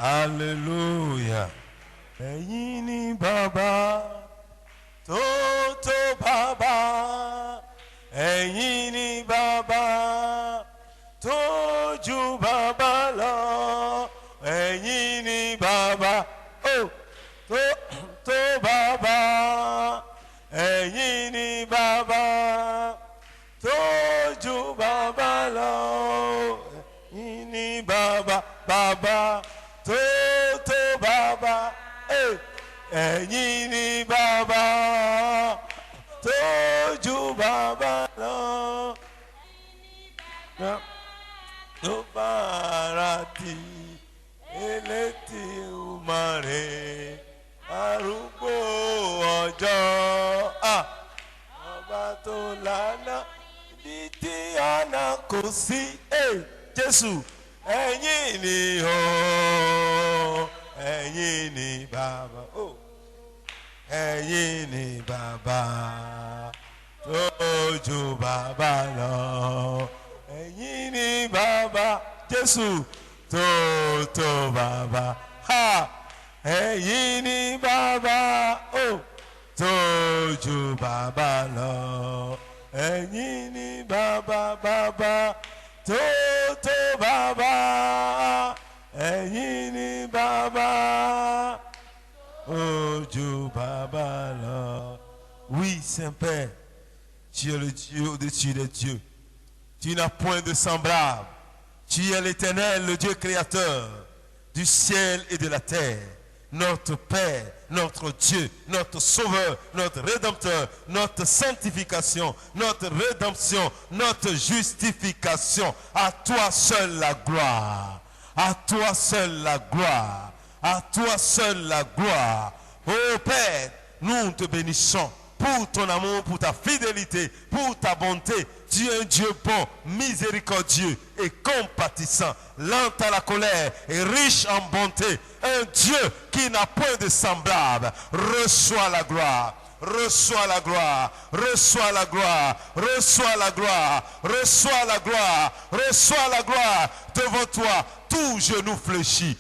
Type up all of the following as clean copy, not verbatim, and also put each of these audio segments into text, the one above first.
Alléluia. Ẹ̀yin ni bàbá tó tó bàbá. Ẹ̀yin ni bàbá tó ju bàbá lọ. Ẹ̀yin ni bàbá tó bàbá. Ẹ̀yin ni bàbá tó ju bàbá lọ. Ẹ̀yin ni bàbá bàbá tó bàbá. Ẹ̀yin ni bàbá tó ju bàbá lọ. Tó bára ti elétí umare arúgbó ọjọ́. Ọba tó lànà ibi tí àná kò sí. Jésù ẹ̀yin ni o, ẹ̀yin ni bàbá. Ẹ̀yin ni bàbá tó ju bàbá lọ. Ẹ̀yin ni bàbá Jésù tó bàbá. Ẹ̀yin ni bàbá tó ju bàbá lọ. Ẹ̀yin ni bàbá bàbá tó bàbá. Ẹ̀yin ni bàbá ju bàbá lọ. Oui, Saint-Père, tu es le Dieu au-dessus des dieux. Tu n'as point de semblable. Tu es l'Éternel, le Dieu créateur du ciel et de la terre. Notre Père, notre Dieu, notre Sauveur, notre Rédempteur, notre sanctification, notre rédemption, notre justification. À toi seul la gloire. À toi seul la gloire. À toi seul la gloire. Ô Père, nous te bénissons pour ton amour, pour ta fidélité, pour ta bonté. Tu es un Dieu bon, miséricordieux et compatissant, lent à la colère et riche en bonté. Un Dieu qui n'a point de semblable. Reçois la gloire. Reçois la gloire, reçois la gloire, reçois la gloire, reçois la gloire, reçois la gloire. Devant toi, tout genou fléchit,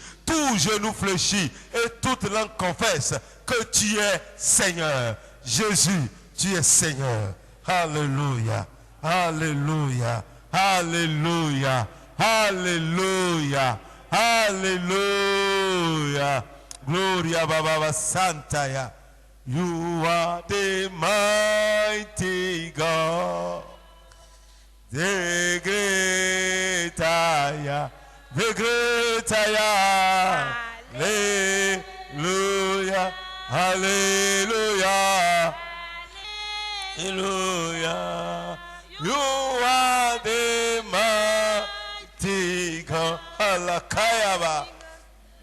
et toute langue confesse que tu es Seigneur. Jésus, tu es Seigneur. Alléluia, alléluia, alléluia, alléluia, alléluia. Gloria Baba Santaya. You are the mighty God, the great I am, the great I am. Hallelujah, hallelujah, hallelujah. You are the mighty God, Halakayaba,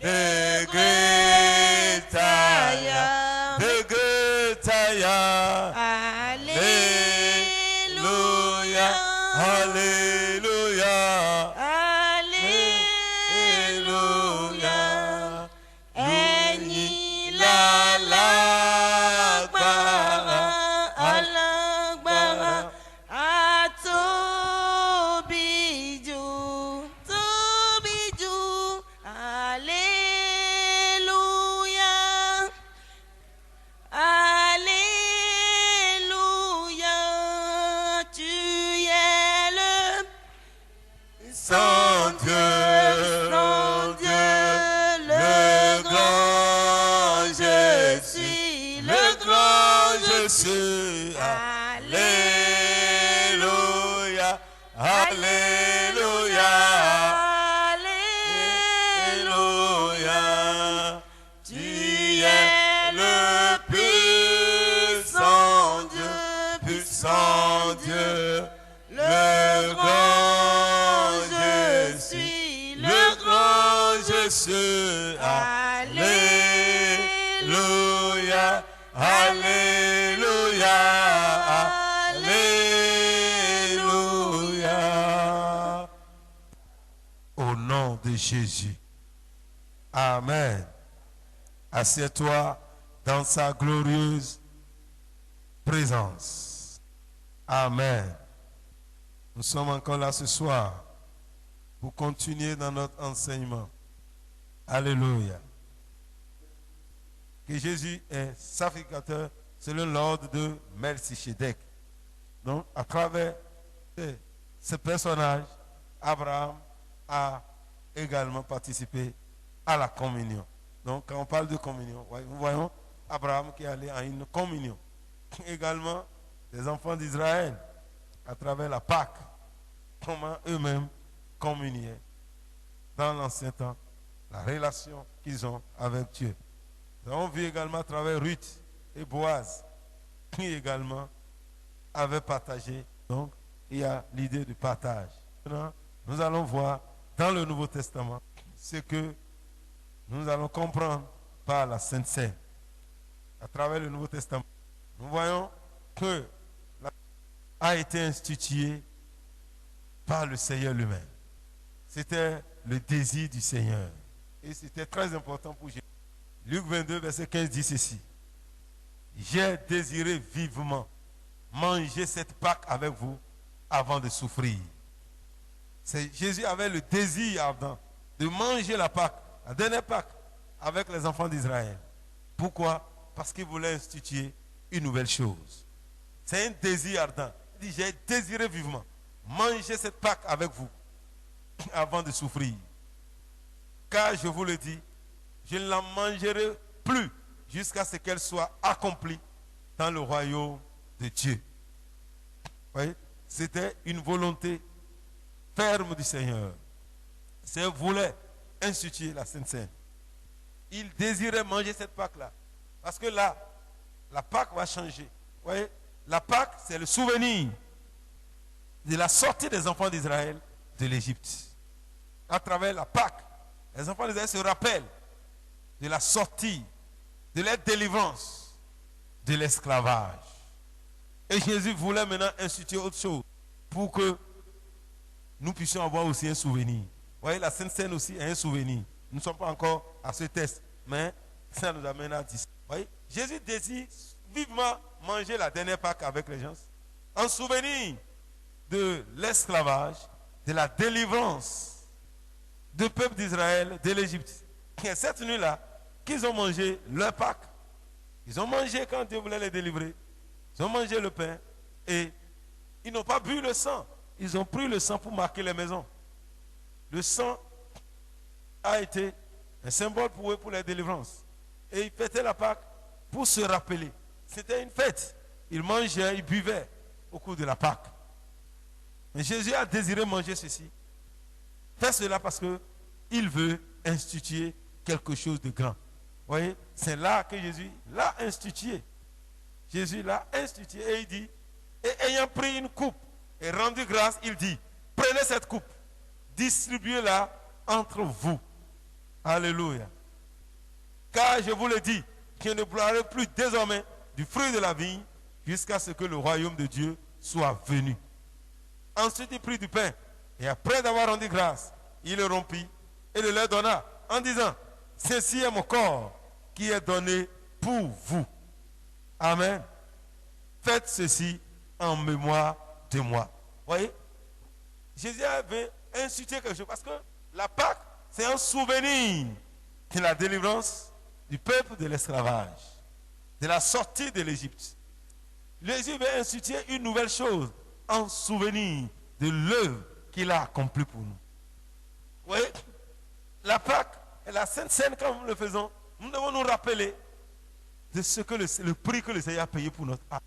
the great I am. The great I am. Hallelujah. Hallelujah. Hallelujah. Ẹ̀yin lálágbára, alágbára, àtóbi jù, tóbi jù. Hallelujah. Alléluia, tu es le Saint Dieu, le grand je suis, le grand je suis. Alléluia, alléluia, alléluia, tu es le puissant Dieu, le grand je suis, le grand je suis. Alléluia, alléluia, alléluia. Au nom de Jésus. Amen. Assieds-toi dans sa glorieuse présence. Amen. Nous sommes encore là ce soir pour continuer dans notre enseignement. Alléluia. Que Jésus est sacrificateur selon l'ordre de Melchisédek. Donc, à travers ce personnage, Abraham a également participé à la communion. Donc, quand on parle de communion, nous voyons Abraham qui est allé à une communion. Également, les enfants d'Israël, à travers la Pâque, comment eux-mêmes communiaient dans l'ancien temps, la relation qu'ils ont avec Dieu. Nous avons vu également à travers Ruth et Boaz, qui également avaient partagé. Donc, il y a l'idée de partage. Maintenant, nous allons voir dans le Nouveau Testament ce que nous allons comprendre par la Sainte Seine. À travers le Nouveau Testament, nous voyons que la a été instituée par le Seigneur lui-même. C'était le désir du Seigneur. Et c'était très important pour Jésus. Luc 22, verset 15 dit ceci. J'ai désiré vivement manger cette Pâque avec vous avant de souffrir. Jésus avait le désir ardent de manger la Pâque, la dernière Pâque, avec les enfants d'Israël. Pourquoi? Parce qu'il voulait instituer une nouvelle chose. C'est un désir ardent. Il dit, j'ai désiré vivement manger cette Pâque avec vous avant de souffrir. Car je vous le dis, je ne la mangerai plus jusqu'à ce qu'elle soit accomplie dans le royaume de Dieu. Vous voyez? C'était une volonté ferme du Seigneur. Le Seigneur voulait instituer la Sainte Seine. Il désirait manger cette Pâque-là. Parce que là, la Pâque va changer. Vous voyez? La Pâque, c'est le souvenir de la sortie des enfants d'Israël de l'Égypte. À travers la Pâque, les enfants d'Israël se rappellent de la sortie, de leur délivrance, de l'esclavage. Et Jésus voulait maintenant instituer autre chose pour que nous puissions avoir aussi un souvenir. Vous voyez, la Sainte Seine aussi est un souvenir. Nous ne sommes pas encore à ce test, mais ça nous amène à dire. Vous voyez, Jésus désire vivement manger la dernière Pâque avec les gens, en souvenir de l'esclavage, de la délivrance du peuple d'Israël de l'Égypte. Et cette nuit-là, qu'ils ont mangé leur Pâque. Ils ont mangé quand Dieu voulait les délivrer. Ils ont mangé le pain et ils n'ont pas bu le sang. Ils ont pris le sang pour marquer les maisons. Le sang a été un symbole pour eux, pour la délivrance. Et ils fêtaient la Pâque pour se rappeler. C'était une fête. Ils mangeaient, ils buvaient au cours de la Pâque. Mais Jésus a désiré manger ceci. Fait cela parce qu'il veut instituer quelque chose de grand. Vous voyez, c'est là que Jésus l'a institué. Jésus l'a institué et il dit, et ayant pris une coupe et rendu grâce, il dit, prenez cette coupe, distribuez-la entre vous. Alléluia. Car je vous le dis, je ne boirai plus désormais du fruit de la vigne jusqu'à ce que le royaume de Dieu soit venu. Ensuite, il prit du pain et après d'avoir rendu grâce, il le rompit et le leur donna en disant, ceci est mon corps qui est donné pour vous. Amen. Faites ceci en mémoire de moi. Vous voyez? Jésus avait institué quelque chose parce que la Pâque, c'est un souvenir de la délivrance du peuple de l'esclavage, de la sortie de l'Égypte. Jésus veut instituer une nouvelle chose en souvenir de l'œuvre qu'il a accomplie pour nous. Vous voyez? La Pâque et la Sainte Seine, comme nous le faisons, nous devons nous rappeler de ce que le prix que le Seigneur a payé pour notre âme.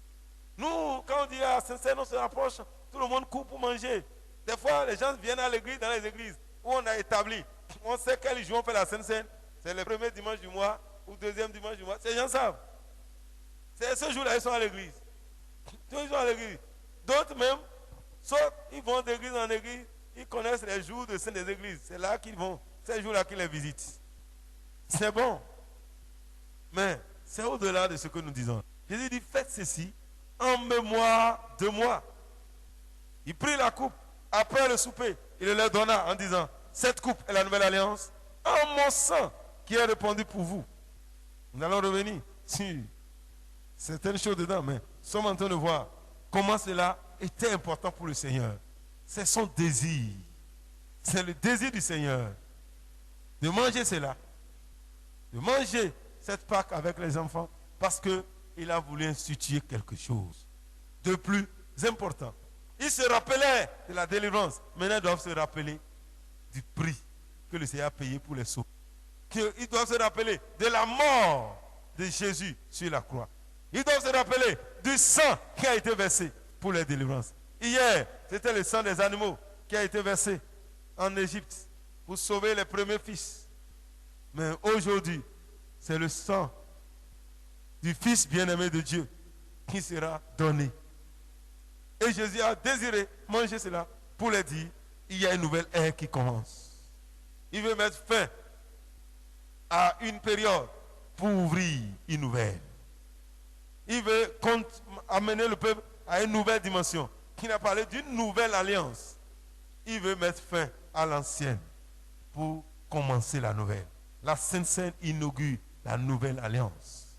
Nous, quand on dit à Sainte Seine, on se rapproche, tout le monde court pour manger. Des fois, les gens viennent à l'église, dans les églises où on a établi. On sait quel jour on fait la Sainte Seine. C'est le premier dimanche du mois ou deuxième dimanche du mois. Ces gens savent. C'est ce jour-là, ils sont à l'église. Tous ils sont à l'église. D'autres même, soit ils vont d'église en église, ils connaissent les jours de Saint des églises. C'est là qu'ils vont. Ces jours-là qu'ils les visitent. C'est bon. Mais c'est au-delà de ce que nous disons. Jésus dit, faites ceci en mémoire de moi. Il prit la coupe après le souper. Il le leur donna en disant, cette coupe est la nouvelle alliance en mon sang qui est répandu pour vous. Nous allons revenir sur certaines choses dedans, mais nous sommes en train de voir comment cela était important pour le Seigneur. C'est son désir. C'est le désir du Seigneur de manger cela de manger cette Pâque avec les enfants parce qu'il a voulu instituer quelque chose de plus important. Ils se rappelaient de la délivrance. Maintenant, ils doivent se rappeler du prix que le Seigneur a payé pour les sauver. Ils doivent se rappeler de la mort de Jésus sur la croix. Ils doivent se rappeler du sang qui a été versé pour les délivrances. Hier, c'était le sang des animaux qui a été versé en Égypte pour sauver les premiers fils. Mais aujourd'hui, c'est le sang du Fils bien-aimé de Dieu qui sera donné. Et Jésus a désiré manger cela pour leur dire, il y a une nouvelle ère qui commence. Il veut mettre fin à une période pour ouvrir une nouvelle. Il veut amener le peuple à une nouvelle dimension. Qui a parlé d'une nouvelle alliance. Il veut mettre fin à l'ancienne pour commencer la nouvelle. La Sainte Seine inaugure la nouvelle alliance.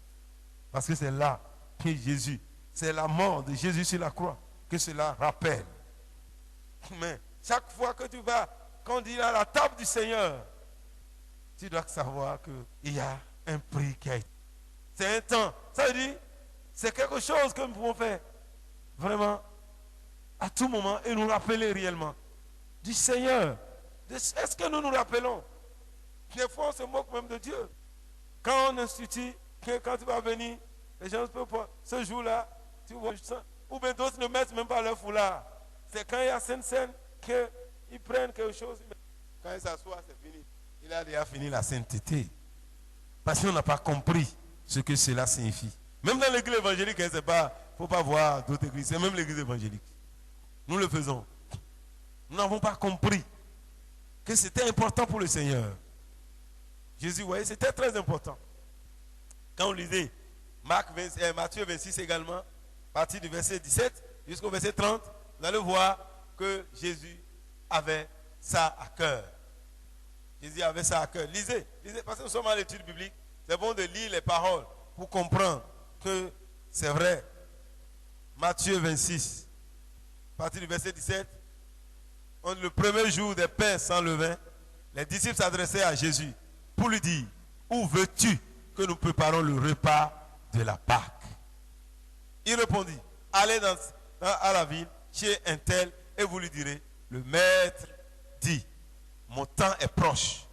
Parce que c'est là que Jésus, c'est la mort de Jésus sur la croix que cela rappelle. Mais chaque fois que tu vas, quand on dit à la table du Seigneur, tu dois savoir qu'il y a un prix qui a été. C'est un temps. Ça veut dire, c'est quelque chose que nous pouvons faire vraiment à tout moment et nous rappeler réellement du Seigneur. Est-ce que nous nous rappelons? Des fois, on se moque même de Dieu. Quand on institue, quand tu vas venir, les gens ne peuvent pas. Ce jour-là, tu vois, ou bien d'autres ne mettent même pas leur foulard. C'est quand il y a Sainte Seine qu'ils prennent quelque chose. Quand ils s'assoient, c'est fini. Il a déjà fini la sainteté. Parce qu'on n'a pas compris ce que cela signifie. Même dans l'église évangélique, il ne faut pas voir d'autres églises. C'est même l'église évangélique. Nous le faisons. Nous n'avons pas compris que c'était important pour le Seigneur. Jésus, vous voyez, c'était très important. Quand on lisait Matthieu 26 également, à partir du verset 17 jusqu'au verset 30, vous allez voir que Jésus avait ça à cœur. Jésus avait ça à cœur. Lisez, parce que nous sommes à l'étude biblique. C'est bon de lire les paroles pour comprendre que c'est vrai. Matthieu 26, à partir du verset 17, le premier jour des pains sans levain, les disciples s'adressaient à Jésus pour lui dire, où veux-tu que nous préparons le repas de la Pâque? Il répondit, allez à la ville, chez un tel, et vous lui direz, le maître dit, mon temps est proche.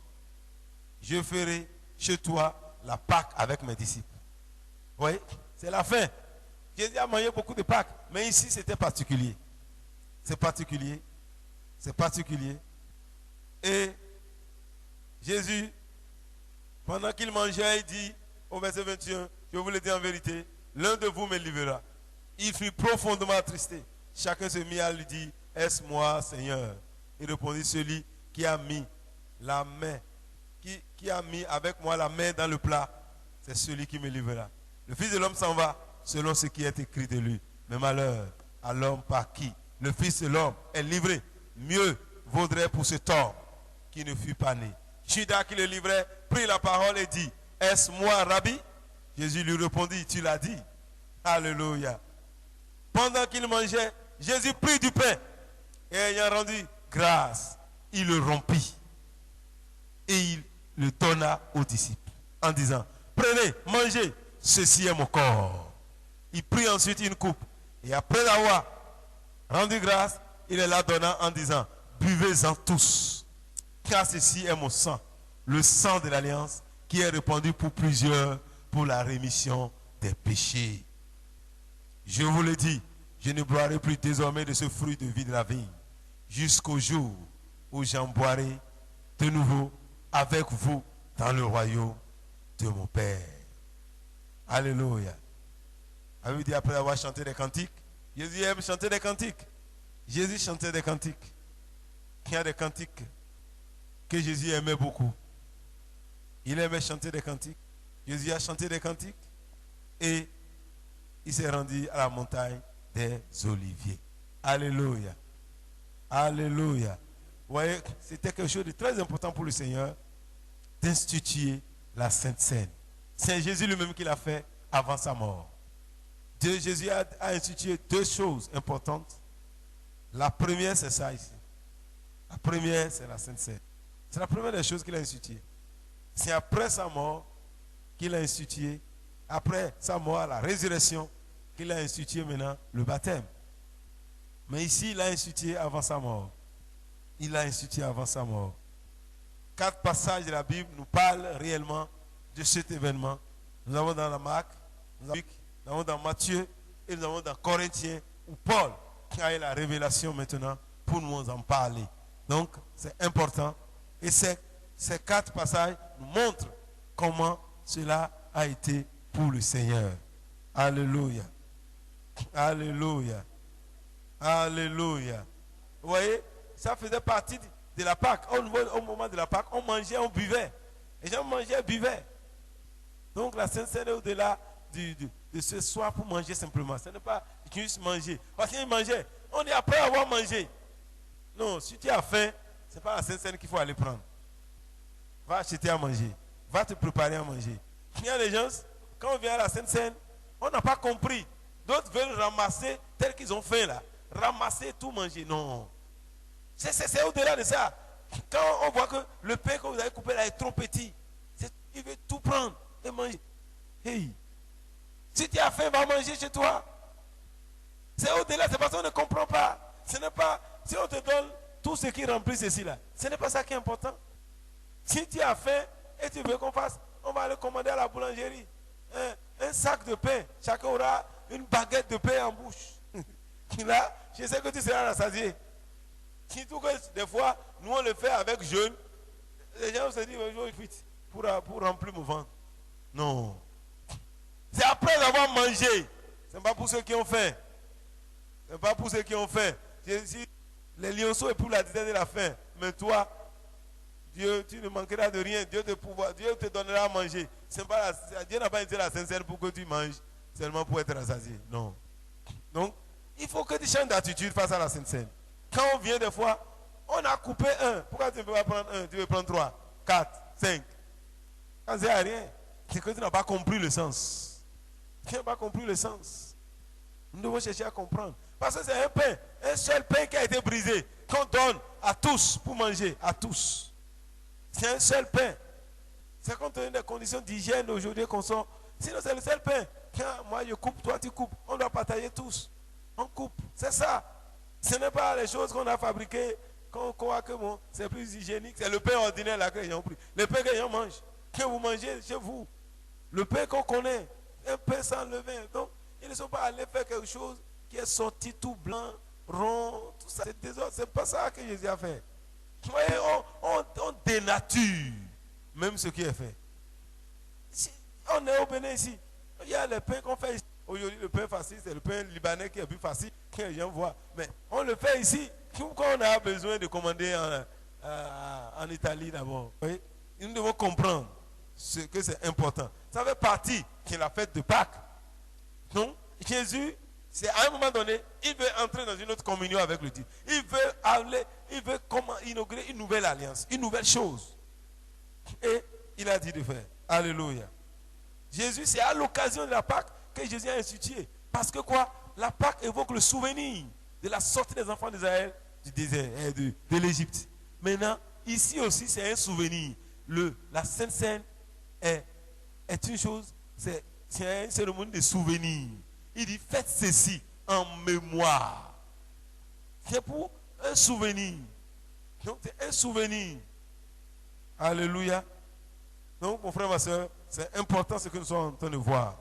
Je ferai chez toi la Pâque avec mes disciples. Vous voyez, c'est la fin. Jésus a mangé beaucoup de Pâques, mais ici c'était particulier. C'est particulier. C'est particulier. Et Jésus, pendant qu'il mangeait, il dit au verset 21, je vous le dis en vérité, l'un de vous me livrera. Il fut profondément attristé. Chacun se mit à lui dire, est-ce moi, Seigneur? Il répondit, celui qui a mis la main, qui a mis avec moi la main dans le plat, c'est celui qui me livrera. Le Fils de l'homme s'en va selon ce qui est écrit de lui. Mais malheur à l'homme par qui le Fils de l'homme est livré. Mieux vaudrait pour cet homme qui ne fut pas né. Judas qui le livrait prit la parole et dit, est-ce moi, Rabbi? Jésus lui répondit, tu l'as dit. Alléluia. Pendant qu'il mangeait, Jésus prit du pain et ayant rendu grâce, il le rompit et il le donna aux disciples en disant, prenez, mangez, ceci est mon corps. Il prit ensuite une coupe et après avoir rendu grâce, il la donna en disant, buvez-en tous, car ceci est mon sang, le sang de l'alliance qui est répandu pour plusieurs pour la rémission des péchés. Je vous le dis, je ne boirai plus désormais de ce fruit de vie de la vigne, jusqu'au jour où j'en boirai de nouveau avec vous dans le royaume de mon Père. Alléluia. Avez-vous dit après avoir chanté des cantiques? Jésus aime chanter des cantiques. Jésus chantait des cantiques. Il y a des cantiques que Jésus aimait beaucoup. Il aimait chanter des cantiques. Jésus a chanté des cantiques et il s'est rendu à la montagne des Oliviers. Alléluia. Alléluia. Vous voyez, c'était quelque chose de très important pour le Seigneur d'instituer la Sainte Seine. C'est Jésus lui-même qui l'a fait avant sa mort. Jésus a institué deux choses importantes. La première, c'est ça ici. La première, c'est la Sainte Seine. C'est la première des choses qu'il a instituées. C'est après sa mort qu'il a institué, après sa mort, la résurrection, qu'il a institué maintenant le baptême. Mais ici, il a institué avant sa mort. Il l'a institué avant sa mort. 4 passages de la Bible nous parlent réellement de cet événement. Nous avons dans la Marc, nous avons dans Matthieu et nous avons dans Corinthiens où Paul a eu la révélation maintenant pour nous en parler. Donc, c'est important. Et ces 4 passages nous montrent comment cela a été pour le Seigneur. Alléluia. Alléluia. Alléluia. Vous voyez, ça faisait partie de la Pâque. Au moment de la Pâque, on mangeait, on buvait. Les gens mangeaient, buvaient. Donc la Sainte Seine est au-delà de ce soir pour manger simplement. Ce n'est pas juste manger. Parce qu'ils mangeaient. On dit après avoir mangé. Non, si tu as faim, ce n'est pas la Sainte Seine qu'il faut aller prendre. Va acheter à manger. Va te préparer à manger. Il y a des gens, quand on vient à la Sainte Seine, on n'a pas compris. D'autres veulent ramasser tel qu'ils ont faim là. Ramasser, tout manger. Non. C'est au-delà de ça. Quand on voit que le pain que vous avez coupé là est trop petit, il veut tout prendre et manger. Hey. Si tu as faim, va manger chez toi. C'est au-delà, c'est parce qu'on ne comprend pas. Ce n'est pas, si on te donne tout ce qui remplit ceci là, ce n'est pas ça qui est important. Si tu as faim et tu veux qu'on fasse, on va aller commander à la boulangerie. Un sac de pain, chacun aura une baguette de pain en bouche. Là, je sais que tu seras rassasié. Surtout que des fois, nous on le fait avec jeûne. Les gens se disent, je vais vite pour remplir mon ventre. Non. C'est après avoir mangé. Ce n'est pas pour ceux qui ont faim. Ce n'est pas pour ceux qui ont faim. Si les lionceaux et pour la disette de la faim. Mais toi, Dieu, tu ne manqueras de rien. Dieu te donnera à manger. Dieu n'a pas été la sincère pour que tu manges seulement pour être rassasié. Non. Donc, il faut que tu changes d'attitude face à la Sainte Seine. Quand on vient des fois, on a coupé un. Pourquoi tu ne peux pas prendre un? Tu veux prendre 3, 4, 5. Ça ne sert à rien. C'est que tu n'as pas compris le sens. Tu n'as pas compris le sens. Nous devons chercher à comprendre. Parce que c'est un pain, un seul pain qui a été brisé, qu'on donne à tous pour manger, à tous. C'est un seul pain. C'est compte tenu des conditions d'hygiène aujourd'hui qu'on sort. Sinon, c'est le seul pain. Quand moi je coupe, toi tu coupes. On doit partager tous. On coupe. C'est ça. Ce n'est pas les choses qu'on a fabriquées, qu'on croit que bon, c'est plus hygiénique. C'est le pain ordinaire là que les gens ont pris. Le pain que les gens mangent, que vous mangez chez vous. Le pain qu'on connaît, un pain sans levain. Donc, ils ne sont pas allés faire quelque chose qui est sorti tout blanc, rond, tout ça. C'est pas ça que Jésus a fait. Vous voyez, on dénature même ce qui est fait. Si on est au Bénin ici, il y a les pains qu'on fait ici. Aujourd'hui, le pain facile, c'est le pain libanais qui est plus facile que les gens voient. Mais on le fait ici. Pourquoi on a besoin de commander en Italie d'abord? Oui? Nous devons comprendre ce que c'est important. Ça fait partie de la fête de Pâques. Donc, Jésus, c'est à un moment donné, il veut entrer dans une autre communion avec le Dieu. Il veut inaugurer une nouvelle alliance, une nouvelle chose. Et il a dit de faire. Alléluia. Jésus, c'est à l'occasion de la Pâque que Jésus a institué. Parce que quoi? La Pâque évoque le souvenir de la sortie des enfants d'Israël du désert, de l'Égypte. Maintenant, ici aussi, c'est un souvenir. La Sainte Seine est une chose, c'est une cérémonie de souvenir. Il dit, faites ceci en mémoire. C'est pour un souvenir. Donc, c'est un souvenir. Alléluia. Donc, mon frère, ma soeur, c'est important ce que nous sommes en train de voir.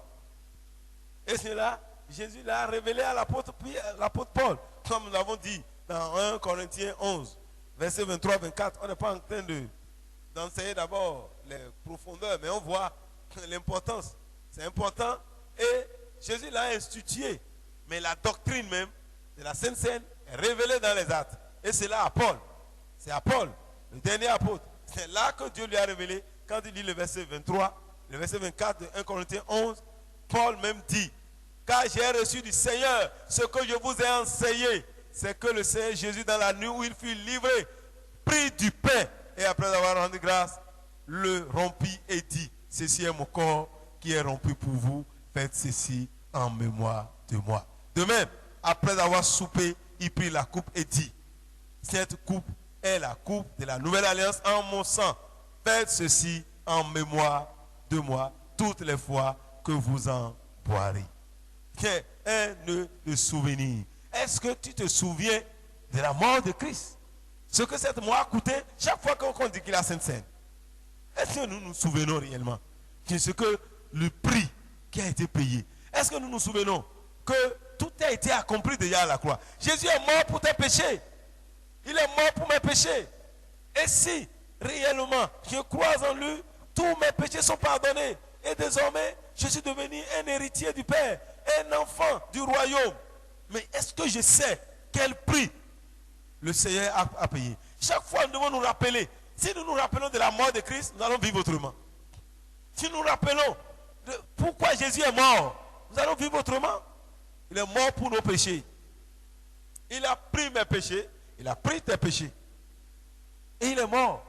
Et c'est là, Jésus l'a révélé à l'apôtre Paul, comme nous l'avons dit dans 1 Corinthiens 11, verset 23-24. On n'est pas en train d'enseigner d'abord les profondeurs, mais on voit l'importance. C'est important. Et Jésus l'a institué. Mais la doctrine même de la Sainte Seine est révélée dans les actes. Et c'est là à Paul. C'est à Paul, le dernier apôtre. C'est là que Dieu lui a révélé. Quand il lit le verset 23, le verset 24 de 1 Corinthiens 11, Paul même dit, car j'ai reçu du Seigneur ce que je vous ai enseigné. C'est que le Seigneur Jésus, dans la nuit où il fut livré, prit du pain et après avoir rendu grâce, le rompit et dit, ceci est mon corps qui est rompu pour vous, faites ceci en mémoire de moi. De même, après avoir soupé, il prit la coupe et dit, cette coupe est la coupe de la nouvelle alliance en mon sang. Faites ceci en mémoire de moi. toutes les fois que vous en boirez. C'est un nœud de souvenir. Est-ce que tu te souviens de la mort de Christ? Ce que cette mort a coûté chaque fois qu'on dit qu'il a Sainte Seine. Est-ce que nous nous souvenons réellement de ce que le prix qui a été payé? Est-ce que nous nous souvenons que tout a été accompli déjà à la croix? Jésus est mort pour tes péchés. Il est mort pour mes péchés. Et si réellement je crois en lui, tous mes péchés sont pardonnés. Et désormais, je suis devenu un héritier du Père, un enfant du royaume. Mais est-ce que je sais quel prix le Seigneur a payé? Chaque fois, nous devons nous rappeler. Si nous nous rappelons de la mort de Christ, nous allons vivre autrement. Si nous nous rappelons de pourquoi Jésus est mort, nous allons vivre autrement. Il est mort pour nos péchés. Il a pris mes péchés. Il a pris tes péchés. Et il est mort.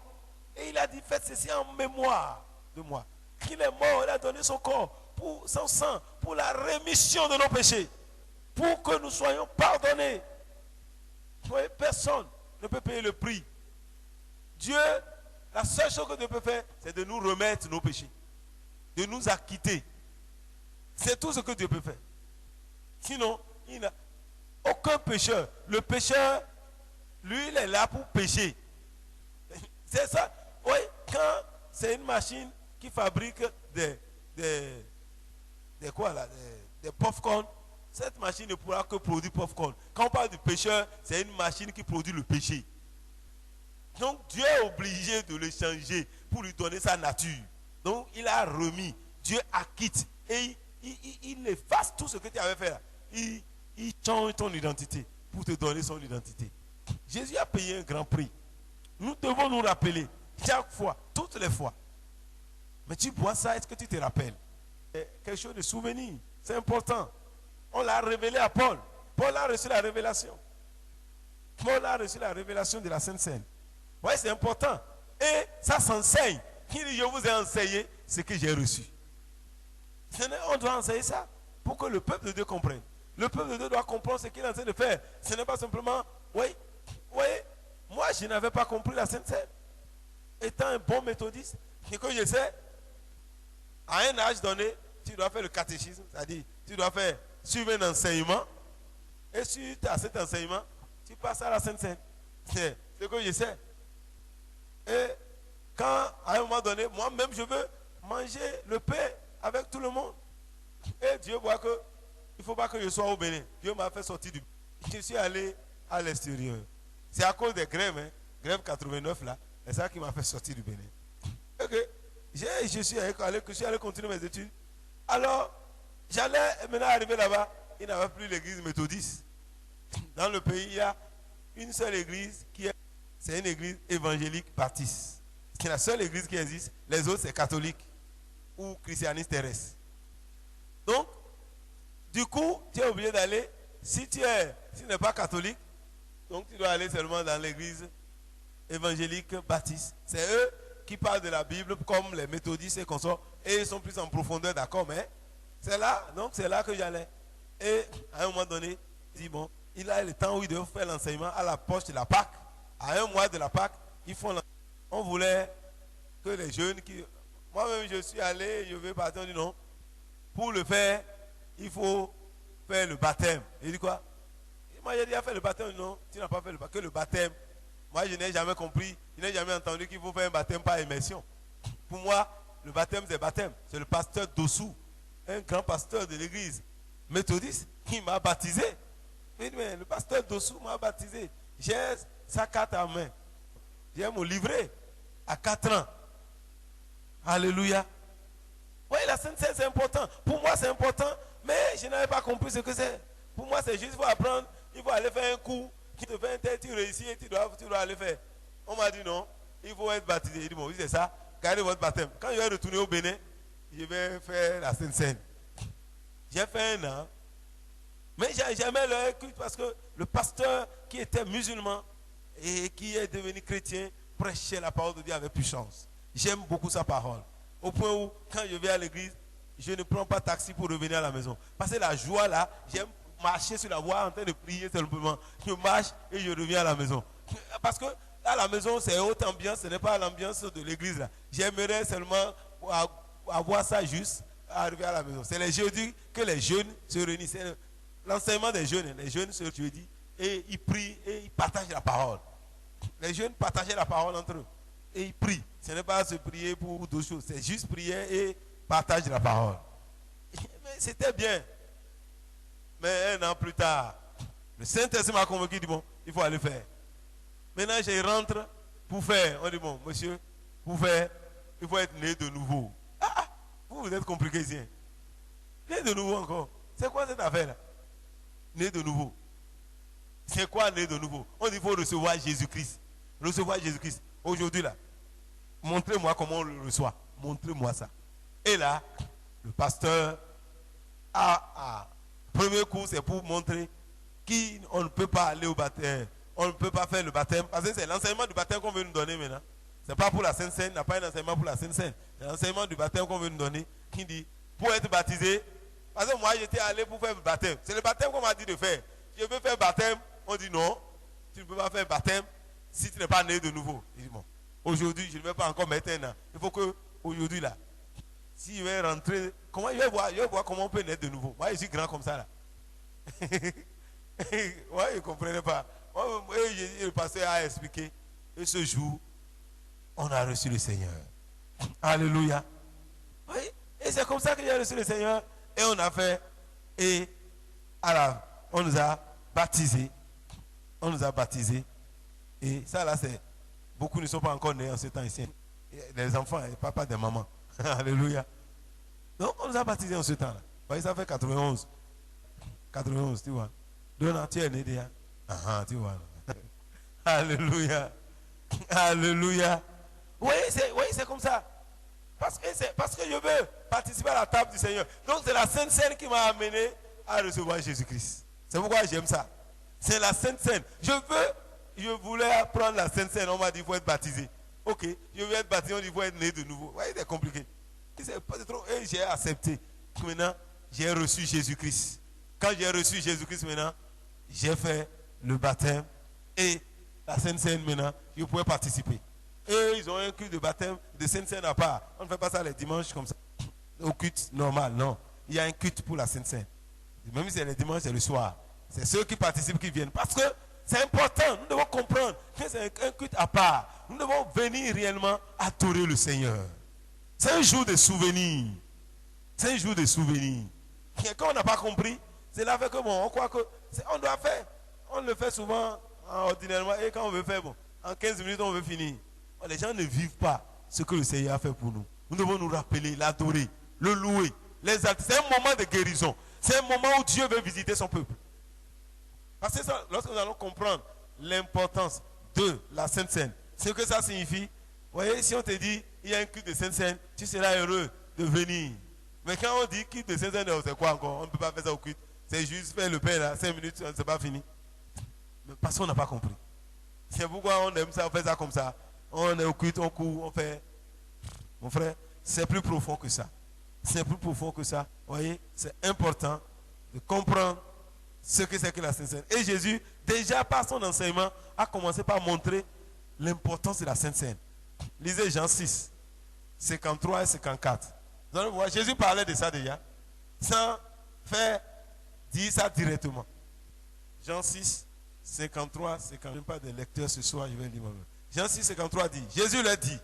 Et il a dit, faites ceci en mémoire de moi. Qu'il est mort, il a donné son corps, pour son sang, pour la rémission de nos péchés. Pour que nous soyons pardonnés. Vous voyez, personne ne peut payer le prix. Dieu, la seule chose que Dieu peut faire, c'est de nous remettre nos péchés. De nous acquitter. C'est tout ce que Dieu peut faire. Sinon, il n'a aucun pécheur. Le pécheur, lui, il est là pour pécher. C'est ça. Oui, quand c'est une machine qui fabrique des popcorn, cette machine ne pourra que produire popcorn. Quand on parle du pécheur, c'est une machine qui produit le péché. Donc Dieu est obligé de le changer pour lui donner sa nature. Donc il a remis. Dieu acquitte. Et il efface tout ce que tu avais fait là. Il change ton identité pour te donner son identité. Jésus a payé un grand prix. Nous devons nous rappeler chaque fois, toutes les fois. Mais tu bois ça, est-ce que tu te rappelles? Quelque chose de souvenir. C'est important. On l'a révélé à Paul. Paul a reçu la révélation. Paul a reçu la révélation de la Sainte Seine. Oui, c'est important. Et ça s'enseigne. Qui dit, je vous ai enseigné ce que j'ai reçu. On doit enseigner ça pour que le peuple de Dieu comprenne. Le peuple de Dieu doit comprendre ce qu'il est en train de faire. Ce n'est pas simplement, oui, moi je n'avais pas compris la Sainte Seine. Étant un bon méthodiste, ce que je sais, à un âge donné, tu dois faire le catéchisme, c'est-à-dire tu dois suivre un enseignement, et suite à cet enseignement, tu passes à la Sainte Seine. C'est ce que je sais. Et quand, à un moment donné, moi-même, je veux manger le pain avec tout le monde. Et Dieu voit que il ne faut pas que je sois au Bénin. Dieu m'a fait sortir du Bénin. Je suis allé à l'extérieur. C'est à cause des grèves, hein, grève 89 là. C'est ça qui m'a fait sortir du Bénin. Ok. Je suis allé continuer mes études. Alors, j'allais maintenant arriver là-bas. Il n'y avait plus l'église méthodiste. Dans le pays, il y a une seule église c'est une église évangélique baptiste. C'est la seule église qui existe. Les autres, c'est catholique ou christianisme terrestre. Donc, du coup, tu es obligé d'aller, si tu n'es pas catholique, donc tu dois aller seulement dans l'église évangélique baptiste. C'est eux qui parlent de la Bible comme les méthodistes et consorts, et ils sont plus en profondeur, d'accord, mais c'est là que j'allais. Et à un moment donné, il dit, bon, il a le temps où il doit faire l'enseignement à l'approche de la Pâque. À un mois de la Pâque, ils font l'enseignement. On voulait que les jeunes qui... Moi-même, je suis allé, je vais partir, on dit non. Pour le faire, il faut faire le baptême. Il dit quoi? Moi, j'ai déjà fait le baptême. Non, tu n'as pas fait que le baptême. Moi, je n'ai jamais compris, je n'ai jamais entendu qu'il faut faire un baptême par immersion. Pour moi, le baptême, c'est baptême. C'est le pasteur Dossou, un grand pasteur de l'église méthodiste, qui m'a baptisé. Il dit, mais le pasteur Dossou m'a baptisé. J'ai sa carte à main. J'ai mon livret à 4 ans. Alléluia. Oui, la Sainte Seine, c'est important. Pour moi, c'est important, mais je n'avais pas compris ce que c'est. Pour moi, c'est juste, il faut apprendre, il faut aller faire un cours, qui te fait un tel, tu réussis et tu dois aller faire. On m'a dit non, il faut être baptisé. Il dit, bon, oui, c'est ça, gardez votre baptême. Quand je vais retourner au Bénin, je vais faire la Sainte Seine. J'ai fait 1 an, mais j'aimais leur culte parce que le pasteur qui était musulman et qui est devenu chrétien prêchait la parole de Dieu avec puissance. J'aime beaucoup sa parole. Au point où, quand je vais à l'église, je ne prends pas taxi pour revenir à la maison. Parce que la joie là, j'aime marcher sur la voie en train de prier simplement. Je marche et je reviens à la maison. Parce que à la maison, c'est haute ambiance, ce n'est pas l'ambiance de l'église là. J'aimerais seulement avoir ça juste, arriver à la maison. C'est les jeudis que les jeunes se réunissent. C'est l'enseignement des jeunes. Les jeunes se jeudi et ils prient et ils partagent la parole. Les jeunes partageaient la parole entre eux et ils prient. Ce n'est pas se prier pour d'autres choses. C'est juste prier et partager la parole. Mais c'était bien. Mais un an plus tard, le Saint-Esprit m'a convoqué, il dit bon, il faut aller faire. Maintenant, je rentre pour faire. On dit bon, monsieur, pour faire, il faut être né de nouveau. Vous êtes compliqué ici. Né de nouveau encore. C'est quoi cette affaire-là? Né de nouveau. C'est quoi né de nouveau? On dit qu'il faut recevoir Jésus-Christ. Recevoir Jésus-Christ. Aujourd'hui là, montrez-moi comment on le reçoit. Montrez-moi ça. Et là, le pasteur premier cours, c'est pour montrer qu'on ne peut pas aller au baptême. On ne peut pas faire le baptême. Parce que c'est l'enseignement du baptême qu'on veut nous donner maintenant. Ce n'est pas pour la Sainte Seine. Il n'y a pas un enseignement pour la Sainte Seine. C'est l'enseignement du baptême qu'on veut nous donner. Qui dit, pour être baptisé, parce que moi j'étais allé pour faire le baptême. C'est le baptême qu'on m'a dit de faire. Je veux faire le baptême. On dit non, tu ne peux pas faire le baptême si tu n'es pas né de nouveau. Je dis bon, aujourd'hui je ne vais pas encore mettre un an. Il faut que aujourd'hui là, si je vais rentrer, comment je vais voir comment on peut naître de nouveau. Moi je suis grand comme ça là. Moi je ne comprenais pas. Et le pasteur a expliqué. Et ce jour, on a reçu le Seigneur. Alléluia. Oui. Et c'est comme ça que j'ai reçu le Seigneur. Et on a fait. Et on nous a baptisés. On nous a baptisés. Et ça là, c'est. Beaucoup ne sont pas encore nés en ce temps ici. Les enfants, et papa et maman. Alléluia. Donc on nous a baptisés en ce temps-là. Vous voyez, ça fait 91. 91, tu vois. Donald, tu es né déjà. Tu vois. Alléluia. Alléluia. Oui, c'est comme ça. Parce que je veux participer à la table du Seigneur. Donc c'est la Sainte Seine qui m'a amené à recevoir Jésus-Christ. C'est pourquoi j'aime ça. C'est la Sainte Seine. Je voulais prendre la Sainte Seine. On m'a dit qu'il faut être baptisé. Ok, je veux être baptisé, on dit qu'il faut être né de nouveau. Vous voyez, c'est compliqué. Et j'ai accepté. Maintenant, j'ai reçu Jésus-Christ. Quand j'ai reçu Jésus-Christ maintenant, j'ai fait le baptême. Et la Sainte Seine maintenant, je pouvais participer. Et ils ont un culte de baptême de Sainte Seine à part. On ne fait pas ça les dimanches comme ça. Au culte normal, non. Il y a un culte pour la Sainte Seine. Même si c'est les dimanches, c'est le soir. C'est ceux qui participent qui viennent. Parce que c'est important. Nous devons comprendre que c'est un culte à part. Nous devons venir réellement adorer le Seigneur. C'est un jour de souvenirs. C'est un jour de souvenirs. Et quand on n'a pas compris, c'est là fait que bon, on croit que on doit faire. On le fait souvent ordinairement. Et quand on veut faire, bon, en 15 minutes, on veut finir. Les gens ne vivent pas ce que le Seigneur a fait pour nous. Nous devons nous rappeler, l'adorer, le louer, l'exalter. C'est un moment de guérison. C'est un moment où Dieu veut visiter son peuple. Parce que ça, lorsque nous allons comprendre l'importance de la Sainte Seine, ce que ça signifie, vous voyez, si on te dit, il y a un culte de Sainte Seine, tu seras heureux de venir. Mais quand on dit culte de Sainte Seine, c'est quoi encore? On ne peut pas faire ça au culte. C'est juste faire le pain là, 5 minutes, c'est pas fini. Mais parce qu'on n'a pas compris. C'est pourquoi on aime ça, on fait ça comme ça. On est au culte, on court, on fait. Mon frère, c'est plus profond que ça. C'est plus profond que ça. Vous voyez, c'est important de comprendre ce que c'est que la Sainte Seine. Et Jésus, déjà par son enseignement, a commencé par montrer l'importance de la Sainte Seine. Lisez Jean 6, 53 et 54. Vous allez voir, Jésus parlait de ça déjà, sans faire dire ça directement. Jean 6, 53, 50. Je n'ai pas de lecteur ce soir, je vais lire moi-même. Jean 6, 53 dit, Jésus leur dit,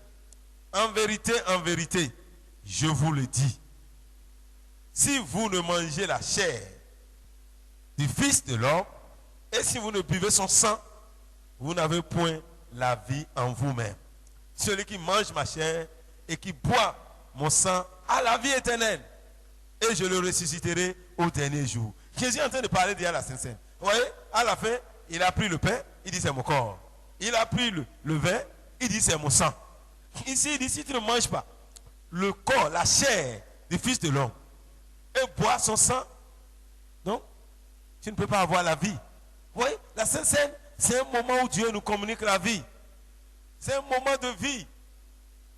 en vérité, je vous le dis, si vous ne mangez la chair du Fils de l'homme, et si vous ne buvez son sang, vous n'avez point la vie en vous-même. Celui qui mange ma chair et qui boit mon sang a la vie éternelle, et je le ressusciterai au dernier jour. Jésus est en train de parler déjà à la Sainte Seine. Vous voyez, à la fin, il a pris le pain, il dit c'est mon corps. Il a pris le vin, il dit c'est mon sang. Ici, il dit si tu ne manges pas le corps, la chair du Fils de l'homme et bois son sang, donc tu ne peux pas avoir la vie. Vous voyez, la Sainte Seine, c'est un moment où Dieu nous communique la vie. C'est un moment de vie.